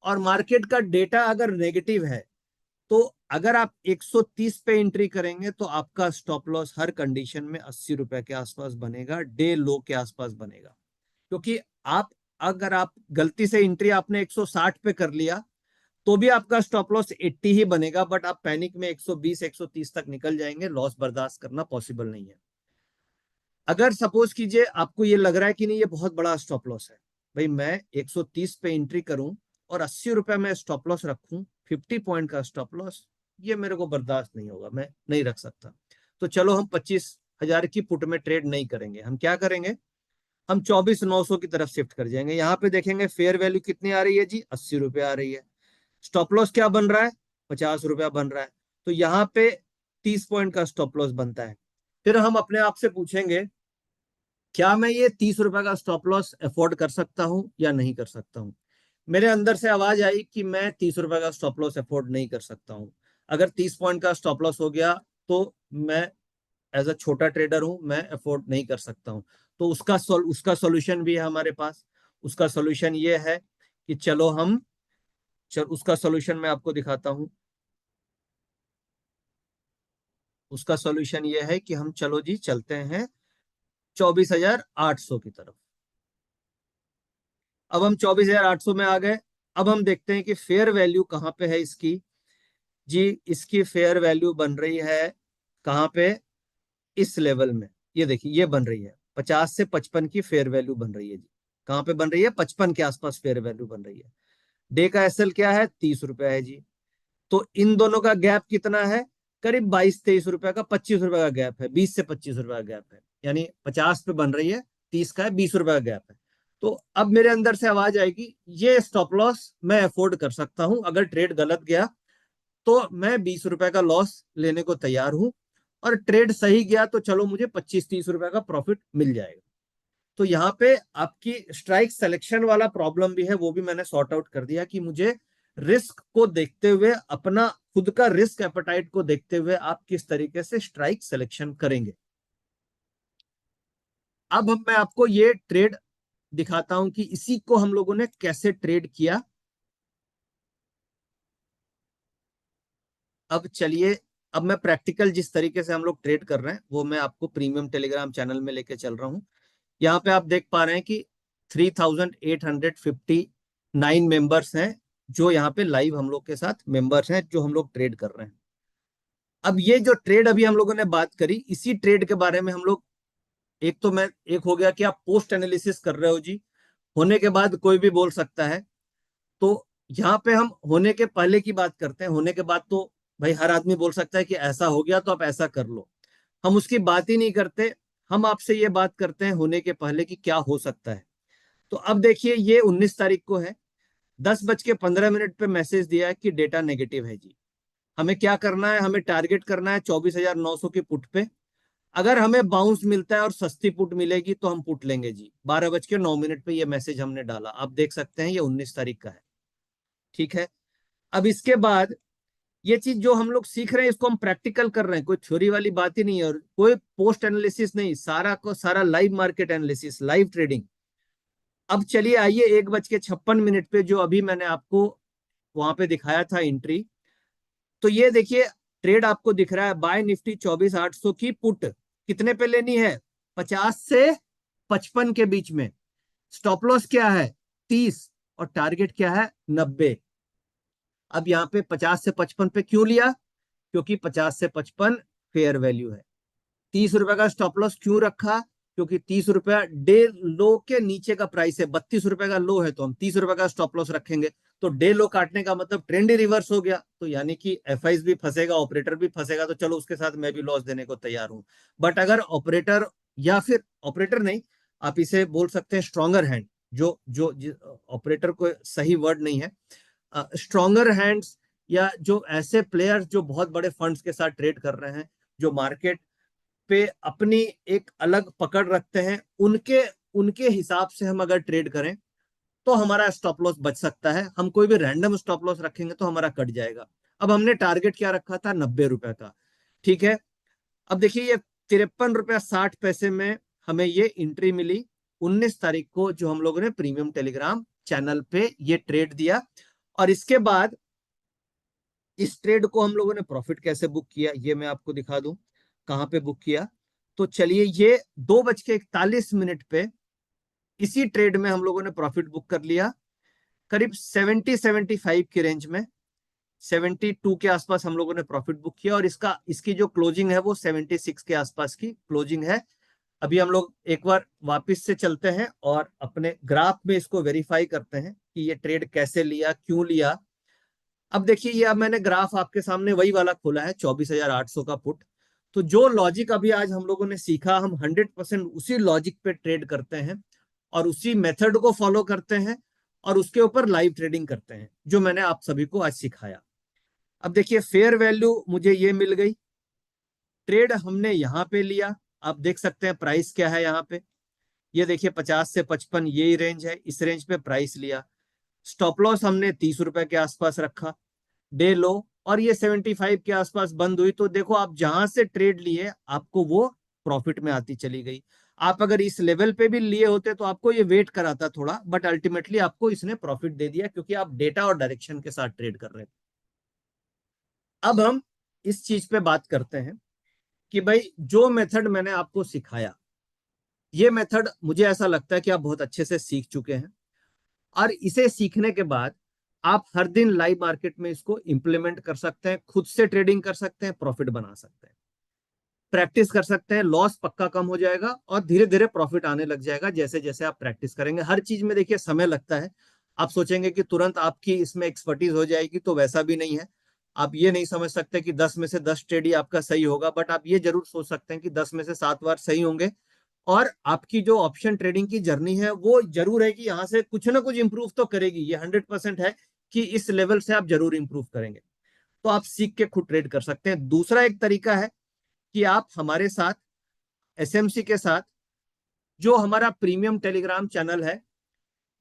और मार्केट का डेटा अगर नेगेटिव है, तो अगर आप 130 पे एंट्री करेंगे तो आपका स्टॉप लॉस हर कंडीशन में 80 रुपए के आसपास बनेगा, डे लो के आसपास बनेगा। क्योंकि आप अगर आप गलती से एंट्री आपने 160 पे कर लिया तो भी आपका स्टॉप लॉस 80 ही बनेगा, बट आप पैनिक में 120 130 तक निकल जाएंगे। लॉस बर्दाश्त करना पॉसिबल नहीं है। अगर सपोज कीजिए आपको ये लग रहा है कि नहीं ये बहुत बड़ा स्टॉप लॉस है, भाई मैं 130 पे एंट्री करूं और 80 रुपए में स्टॉप लॉस रखूं, 50 पॉइंट का स्टॉप लॉस, ये मेरे को बर्दाश्त नहीं होगा, मैं नहीं रख सकता। तो चलो हम 25,000 की पुट में ट्रेड नहीं करेंगे। हम क्या करेंगे, हम 24,900 की तरफ शिफ्ट कर जाएंगे। यहाँ पे देखेंगे फेयर वैल्यू कितनी आ रही है जी, 80 रुपए आ रही है। स्टॉप लॉस क्या बन रहा है, 50 रुपया बन रहा है। तो यहाँ पे 30 पॉइंट का स्टॉप लॉस बनता है। फिर हम अपने आप से पूछेंगे, क्या मैं ये 30 रुपए का स्टॉप लॉस अफोर्ड कर सकता हूं या नहीं कर सकता हूं। मेरे अंदर से आवाज आई कि मैं 30 रुपए का स्टॉप लॉस अफोर्ड नहीं कर सकता हूं। अगर 30 पॉइंट का स्टॉप लॉस हो गया तो मैं एज अ छोटा ट्रेडर हूं, मैं अफोर्ड नहीं कर सकता हूं। तो उसका सॉल्यूशन भी है हमारे पास। उसका सॉल्यूशन ये है कि उसका सॉल्यूशन मैं आपको दिखाता हूं। उसका सॉल्यूशन ये है कि हम चलो जी चलते हैं 24,800 की तरफ। अब हम 24,800 में आ गए। अब हम देखते हैं कि फेयर वैल्यू कहां पे है इसकी। जी इसकी फेयर वैल्यू बन रही है कहां पे, इस लेवल में। ये देखिए ये बन रही है 50 से 55 की फेयर वैल्यू बन रही है जी। कहां पे बन रही है, 55 के आसपास फेयर वैल्यू बन रही है। डे का एसएल क्या है, 30 रुपया है जी। तो इन दोनों का गैप कितना है, करीब 22-23 रुपए का, 25 रुपए का गैप है, 20 से 25 रुपए का गैप है। यानी 50 पे बन रही है, 30 का है, 20 रुपए का गैप है। तो अब मेरे अंदर से आवाज आएगी, ये स्टॉप लॉस मैं अफोर्ड कर सकता हूं। अगर ट्रेड गलत गया तो मैं 20 रुपए का लॉस लेने को तैयार हूं, और ट्रेड सही गया तो चलो मुझे 25-30 रुपए का प्रॉफिट मिल जाएगा। तो यहाँ पे आपकी स्ट्राइक सिलेक्शन वाला प्रॉब्लम भी है, वो भी मैंने सॉर्ट आउट कर दिया कि मुझे रिस्क को देखते हुए, अपना खुद का रिस्क एपेटाइट को देखते हुए आप किस तरीके से स्ट्राइक सिलेक्शन करेंगे। अब मैं आपको ये ट्रेड दिखाता हूं कि इसी को हम लोगों ने कैसे ट्रेड किया। अब चलिए, अब मैं प्रैक्टिकल जिस तरीके से हम लोग ट्रेड कर रहे हैं वो मैं आपको प्रीमियम टेलीग्राम चैनल में लेके चल रहा हूं। यहाँ पे आप देख पा रहे हैं कि 3,859 मेंबर्स हैं जो यहाँ पे लाइव हम लोग के साथ मेंबर्स हैं, जो हम लोग ट्रेड कर रहे हैं। अब ये जो ट्रेड अभी हम लोगों ने बात करी, इसी ट्रेड के बारे में हम लोग, एक हो गया कि आप पोस्ट एनालिसिस कर रहे हो जी, होने के बाद कोई भी बोल सकता है। तो यहाँ पे हम होने के पहले की बात करते हैं। होने के बाद तो भाई हर आदमी बोल सकता है कि ऐसा हो गया तो आप ऐसा कर लो, हम उसकी बात ही नहीं करते। हम आपसे ये बात करते हैं होने के पहले कि क्या हो सकता है। तो अब देखिए ये 19 तारीख को है, 10:15 पे मैसेज दिया है कि डेटा नेगेटिव है जी। हमें क्या करना है, हमें टारगेट करना है 24,900 की पुट पे। अगर हमें बाउंस मिलता है और सस्ती पुट मिलेगी तो हम पुट लेंगे जी। 12:09 पे ये मैसेज हमने डाला, आप देख सकते हैं ये 19 तारीख का है। ठीक है, अब इसके बाद ये चीज जो हम लोग सीख रहे हैं इसको हम प्रैक्टिकल कर रहे हैं, कोई थ्योरी वाली बात ही नहीं है, और कोई पोस्ट एनालिसिस नहीं, सारा को सारा live market analysis, live trading. अब चलिए आइए 1:56 पे जो अभी मैंने आपको वहां पे दिखाया था एंट्री, तो ये देखिए ट्रेड आपको दिख रहा है, बाय निफ्टी 24,800 की पुट कितने पे लेनी है, 50 से 55 के बीच में। स्टॉप लॉस क्या है, 30, और टारगेट क्या है, 90। अब यहाँ पे 50 से 55 पे क्यों लिया, क्योंकि 50 से 55 फेयर वैल्यू है। 30 रुपए का स्टॉप लॉस क्यों रखा, क्योंकि 30 रुपया डे लो के नीचे का प्राइस है, 32 रुपए का लो है, तो हम 30 रुपए का स्टॉप लॉस रखेंगे। तो डे लो काटने का मतलब ट्रेंड ही रिवर्स हो गया, तो यानी कि एफआईज भी फंसेगा, ऑपरेटर भी फंसेगा, तो चलो उसके साथ मैं भी लॉस देने को तैयार हूं। बट अगर ऑपरेटर, या फिर ऑपरेटर नहीं, आप इसे बोल सकते हैं स्ट्रॉन्गर हैंड, जो जो ऑपरेटर को सही वर्ड नहीं है, स्ट्रॉन्गर हैंड्स, या जो ऐसे प्लेयर्स जो बहुत बड़े फंड्स के साथ ट्रेड कर रहे हैं, जो मार्केट पे अपनी एक अलग पकड़ रखते हैं, उनके उनके हिसाब से हम अगर ट्रेड करें तो हमारा स्टॉप लॉस बच सकता है। हम कोई भी रैंडम स्टॉप लॉस रखेंगे तो हमारा कट जाएगा। अब हमने टारगेट क्या रखा था, 90 रुपए का। ठीक है, अब देखिए ये 53 रुपया 60 पैसे में हमें ये एंट्री मिली 19 तारीख को, जो हम लोगों ने प्रीमियम टेलीग्राम चैनल पे ये ट्रेड दिया। और इसके बाद इस ट्रेड को हम लोगों ने प्रॉफिट कैसे बुक किया ये मैं आपको दिखा दूं, कहां पे बुक किया। तो चलिए ये 2:41 पे इसी ट्रेड में हम लोगों ने प्रॉफिट बुक कर लिया करीब 70-75 की रेंज में। 72 के आसपास हम लोगों ने प्रॉफिट बुक किया और इसकी जो क्लोजिंग है वो 76 के आसपास की क्लोजिंग है। अभी हम लोग एक बार वापस से चलते हैं और अपने ग्राफ में इसको वेरीफाई करते हैं कि ये ट्रेड कैसे लिया, क्यों लिया। अब देखिए, ये अब मैंने ग्राफ आपके सामने वही वाला खोला है, 24,800 का पुट। तो जो लॉजिक अभी आज हम लोगों ने सीखा, हम 100% उसी लॉजिक पे ट्रेड करते हैं और उसी मेथड को फॉलो करते हैं और उसके ऊपर लाइव ट्रेडिंग करते हैं, जो मैंने आप सभी को आज सिखाया। अब देखिए, फेयर वैल्यू मुझे ये मिल गई, ट्रेड हमने यहाँ पे लिया। आप देख सकते हैं प्राइस क्या है यहाँ पे, ये देखिए 50 से 55 ये रेंज है, इस रेंज पे प्राइस लिया। स्टॉप लॉस हमने 30 रुपए के आसपास रखा, डे लो, और ये 75 के आसपास बंद हुई। तो देखो, आप जहां से ट्रेड लिए आपको वो प्रॉफिट में आती चली गई। आप अगर इस लेवल पे भी लिए होते तो आपको ये वेट कराता थोड़ा, बट अल्टीमेटली आपको इसने प्रॉफिट दे दिया क्योंकि आप डेटा और डायरेक्शन के साथ ट्रेड कर रहे थे। अब हम इस चीज पे बात करते हैं कि भाई, जो मेथड मैंने आपको सिखाया, ये मेथड मुझे ऐसा लगता है कि आप बहुत अच्छे से सीख चुके हैं और इसे सीखने के बाद आप हर दिन लाइव मार्केट में इसको इंप्लीमेंट कर सकते हैं, खुद से ट्रेडिंग कर सकते हैं, प्रॉफिट बना सकते हैं, प्रैक्टिस कर सकते हैं। लॉस पक्का कम हो जाएगा और धीरे धीरे प्रॉफिट आने लग जाएगा जैसे जैसे आप प्रैक्टिस करेंगे। हर चीज में देखिए समय लगता है। आप सोचेंगे कि तुरंत आपकी इसमें एक्सपर्टीज हो जाएगी, तो वैसा भी नहीं है। आप ये नहीं समझ सकते कि 10 में से 10 ट्रेड ही आपका सही होगा, बट आप ये जरूर सोच सकते हैं कि 10 में से 7 बार सही होंगे। और आपकी जो ऑप्शन ट्रेडिंग की जर्नी है वो जरूर है कि यहाँ से कुछ ना कुछ इंप्रूव तो करेगी, ये 100% है कि इस लेवल से आप जरूर इंप्रूव करेंगे। तो आप सीख के खुद ट्रेड कर सकते हैं। दूसरा एक तरीका है कि आप हमारे साथ, एसएमसी के साथ, जो हमारा प्रीमियम टेलीग्राम चैनल है,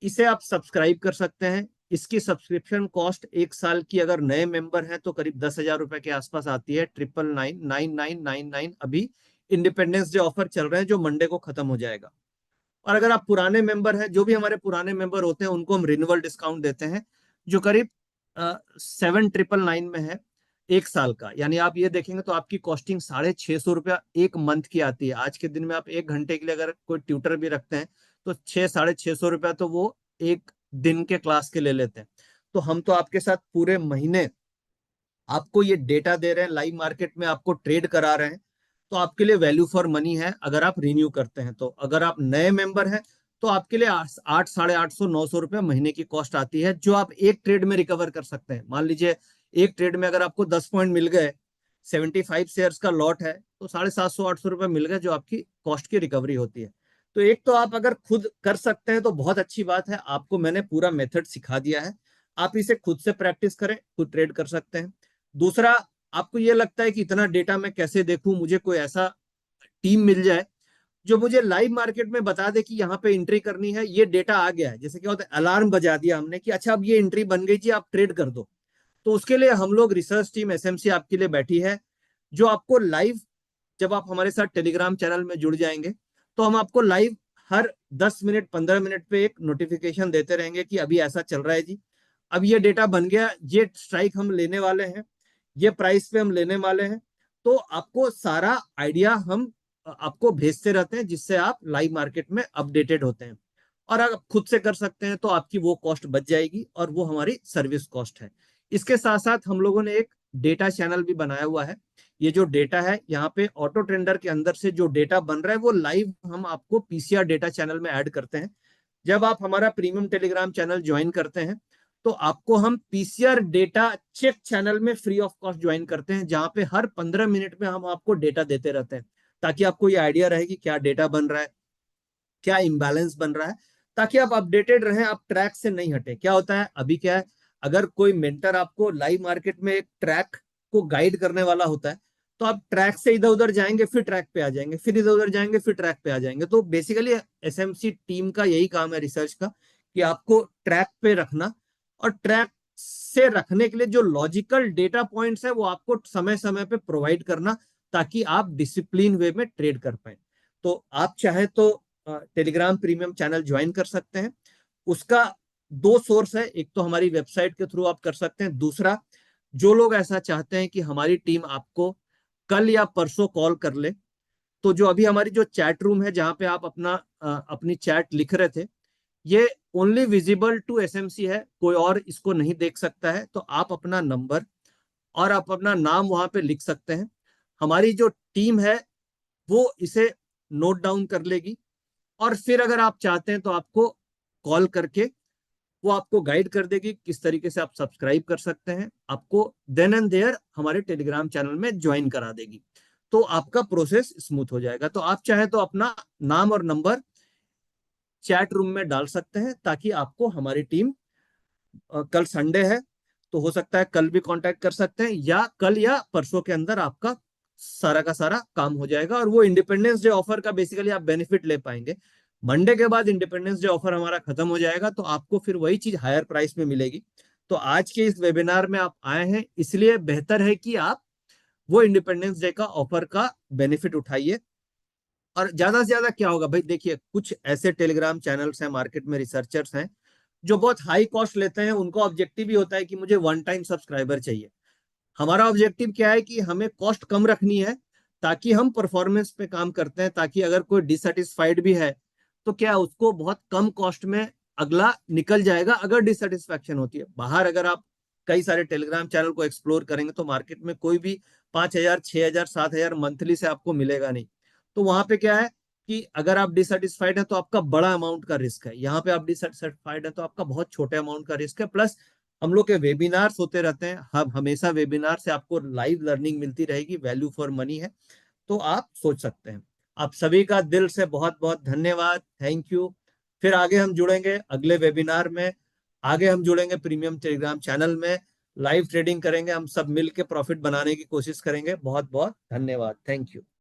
इसे आप सब्सक्राइब कर सकते हैं। इसकी सब्सक्रिप्शन कॉस्ट 1 साल की अगर नए मेंबर हैं तो करीब 10,000 रुपए के आसपास आती है। 99999 अभी इंडिपेंडेंस डे ऑफर चल रहे हैं जो मंडे को खत्म हो जाएगा। और अगर आप पुराने मेंबर हैं, जो भी हमारे पुराने मेंबर होते हैं उनको हम रिन्यूअल डिस्काउंट देते हैं, जो करीब 7,999 में है 1 साल का। यानी आप ये देखेंगे तो आपकी कॉस्टिंग 650 रुपया एक मंथ की आती है। आज के दिन में आप 1 घंटे के लिए अगर कोई ट्यूटर भी रखते हैं तो 600-650 रुपया तो वो एक दिन के क्लास के ले लेते हैं। तो हम तो आपके साथ पूरे महीने आपको ये डेटा दे रहे हैं, लाइव मार्केट में आपको ट्रेड करा रहे हैं। तो आपके लिए वैल्यू फॉर मनी है अगर आप रिन्यू करते हैं। तो अगर आप नए मेंबर हैं तो आपके लिए 800-850-900 रुपये महीने की कॉस्ट आती है, जो आप एक ट्रेड में रिकवर कर सकते हैं। मान लीजिए एक ट्रेड में अगर आपको 10 पॉइंट मिल गए, 75 शेयर्स का लॉट है, तो 750-800 रुपये मिल गए, जो आपकी कॉस्ट की रिकवरी होती है। तो एक तो आप अगर खुद कर सकते हैं तो बहुत अच्छी बात है, आपको मैंने पूरा मेथड सिखा दिया है। आप इसे खुद से प्रैक्टिस करें, खुद ट्रेड कर सकते हैं। दूसरा, आपको ये लगता है कि इतना डेटा मैं कैसे देखूं, मुझे कोई ऐसा टीम मिल जाए जो मुझे लाइव मार्केट में बता दे कि यहाँ पे एंट्री करनी है, ये डेटा आ गया है। जैसे क्या होता है, अलार्म बजा दिया हमने कि अच्छा अब ये एंट्री बन गई जी, आप ट्रेड कर दो। तो उसके लिए हम लोग, रिसर्च टीम एसएमसी आपके लिए बैठी है, जो आपको लाइव, जब आप हमारे साथ टेलीग्राम चैनल में जुड़ जाएंगे तो हम आपको लाइव हर 10 मिनट 15 मिनट पे एक नोटिफिकेशन देते रहेंगे कि अभी ऐसा चल रहा है जी, अब ये डेटा बन गया, ये स्ट्राइक हम लेने वाले हैं, ये प्राइस पे हम लेने वाले हैं। तो आपको सारा आइडिया हम आपको भेजते रहते हैं, जिससे आप लाइव मार्केट में अपडेटेड होते हैं। और अगर खुद से कर सकते हैं तो आपकी वो कॉस्ट बच जाएगी और वो हमारी सर्विस कॉस्ट है। इसके साथ साथ हम लोगों ने एक डेटा चैनल भी बनाया हुआ है। ये जो डेटा है, यहाँ पे ऑटो ट्रेंडर के अंदर से जो डेटा बन रहा है वो लाइव हम आपको पीसीआर डेटा चैनल में ऐड करते हैं। जब आप हमारा प्रीमियम टेलीग्राम चैनल ज्वाइन करते हैं तो आपको हम पीसीआर डेटा चेक चैनल में फ्री ऑफ कॉस्ट ज्वाइन करते हैं, जहां पे हर 15 मिनट में हम आपको डेटा देते रहते हैं, ताकि आपको ये आइडिया रहे कि क्या डेटा बन रहा है, क्या इम्बैलेंस बन रहा है, ताकि आप अपडेटेड रहें, आप ट्रैक से नहीं हटे। क्या होता है, अभी क्या है, अगर कोई मेंटर आपको लाइव मार्केट में एक ट्रैक को गाइड करने वाला होता है तो आप ट्रैक से इधर उधर जाएंगे, फिर ट्रैक पे आ जाएंगे, फिर इधर उधर जाएंगे, फिर ट्रैक पे आ जाएंगे। तो बेसिकली एसएमसी टीम का यही काम है, रिसर्च का, कि आपको ट्रैक पे रखना, और ट्रैक से रखने के लिए जो लॉजिकल डेटा पॉइंट्स है वो आपको समय समय पे प्रोवाइड करना, ताकि आप डिसिप्लिन वे में ट्रेड कर पाए। तो आप चाहे तो टेलीग्राम प्रीमियम चैनल ज्वाइन कर सकते हैं। उसका दो सोर्स है, एक तो हमारी वेबसाइट के थ्रू आप कर सकते हैं, दूसरा, जो लोग ऐसा चाहते हैं कि हमारी टीम आपको कल या परसों कॉल कर ले तो जो अभी हमारी जो चैट रूम है जहां पे आप अपनी चैट लिख रहे थे, ये ओनली विजिबल टू एसएमसी है, कोई और इसको नहीं देख सकता है। तो आप अपना नंबर और आप अपना नाम वहां पे लिख सकते हैं। हमारी जो टीम है वो इसे नोट डाउन कर लेगी, और फिर अगर आप चाहते हैं तो आपको कॉल करके वो आपको गाइड कर देगी किस तरीके से आप सब्सक्राइब कर सकते हैं। आपको देन एंड देयर हमारे टेलीग्राम चैनल में ज्वाइन करा देगी, तो आपका प्रोसेस स्मूथ हो जाएगा। तो आप चाहे तो अपना नाम और नंबर चैट रूम में डाल सकते हैं, ताकि आपको हमारी टीम, कल संडे है तो हो सकता है कल भी कांटेक्ट कर सकते हैं, या कल या परसों के अंदर आपका सारा का सारा काम हो जाएगा, और वो इंडिपेंडेंस डे ऑफर का बेसिकली आप बेनिफिट ले पाएंगे। मंडे के बाद इंडिपेंडेंस डे ऑफर हमारा खत्म हो जाएगा, तो आपको फिर वही चीज हायर प्राइस में मिलेगी। तो आज के इस वेबिनार में आप आए हैं, इसलिए बेहतर है कि आप वो इंडिपेंडेंस डे का ऑफर का बेनिफिट उठाइए। और ज्यादा से ज्यादा क्या होगा भाई, देखिए कुछ ऐसे टेलीग्राम चैनल्स हैं, मार्केट में रिसर्चर्स हैं जो बहुत हाई कॉस्ट लेते हैं। उनका ऑब्जेक्टिव भी होता है कि मुझे वन टाइम सब्सक्राइबर चाहिए। हमारा ऑब्जेक्टिव क्या है कि हमें कॉस्ट कम रखनी है, ताकि हम परफॉर्मेंस पे काम करते हैं, ताकि अगर कोई डिससेटिस्फाइड भी है तो क्या उसको बहुत कम कॉस्ट में अगला निकल जाएगा। अगर डिससेटिस्फैक्शन होती है बाहर, अगर आप कई सारे टेलीग्राम चैनल को एक्सप्लोर करेंगे तो मार्केट में कोई भी 5,000, 6,000, 7,000 मंथली से आपको मिलेगा नहीं। तो वहां पे क्या है कि अगर आप डिससेटिस्फाइड है तो आपका बड़ा अमाउंट का रिस्क है, यहाँ पे आप डिससेटिस्फाइड है तो आपका बहुत छोटे अमाउंट का रिस्क है। प्लस हम लोग के वेबिनार्स होते रहते हैं, हम हमेशा वेबिनार से आपको लाइव लर्निंग मिलती रहेगी, वैल्यू फॉर मनी है। तो आप सोच सकते हैं। आप सभी का दिल से बहुत बहुत धन्यवाद, थैंक यू। फिर आगे हम जुड़ेंगे अगले वेबिनार में, आगे हम जुड़ेंगे प्रीमियम टेलीग्राम चैनल में, लाइव ट्रेडिंग करेंगे, हम सब मिलके प्रॉफिट बनाने की कोशिश करेंगे। बहुत बहुत धन्यवाद, थैंक यू।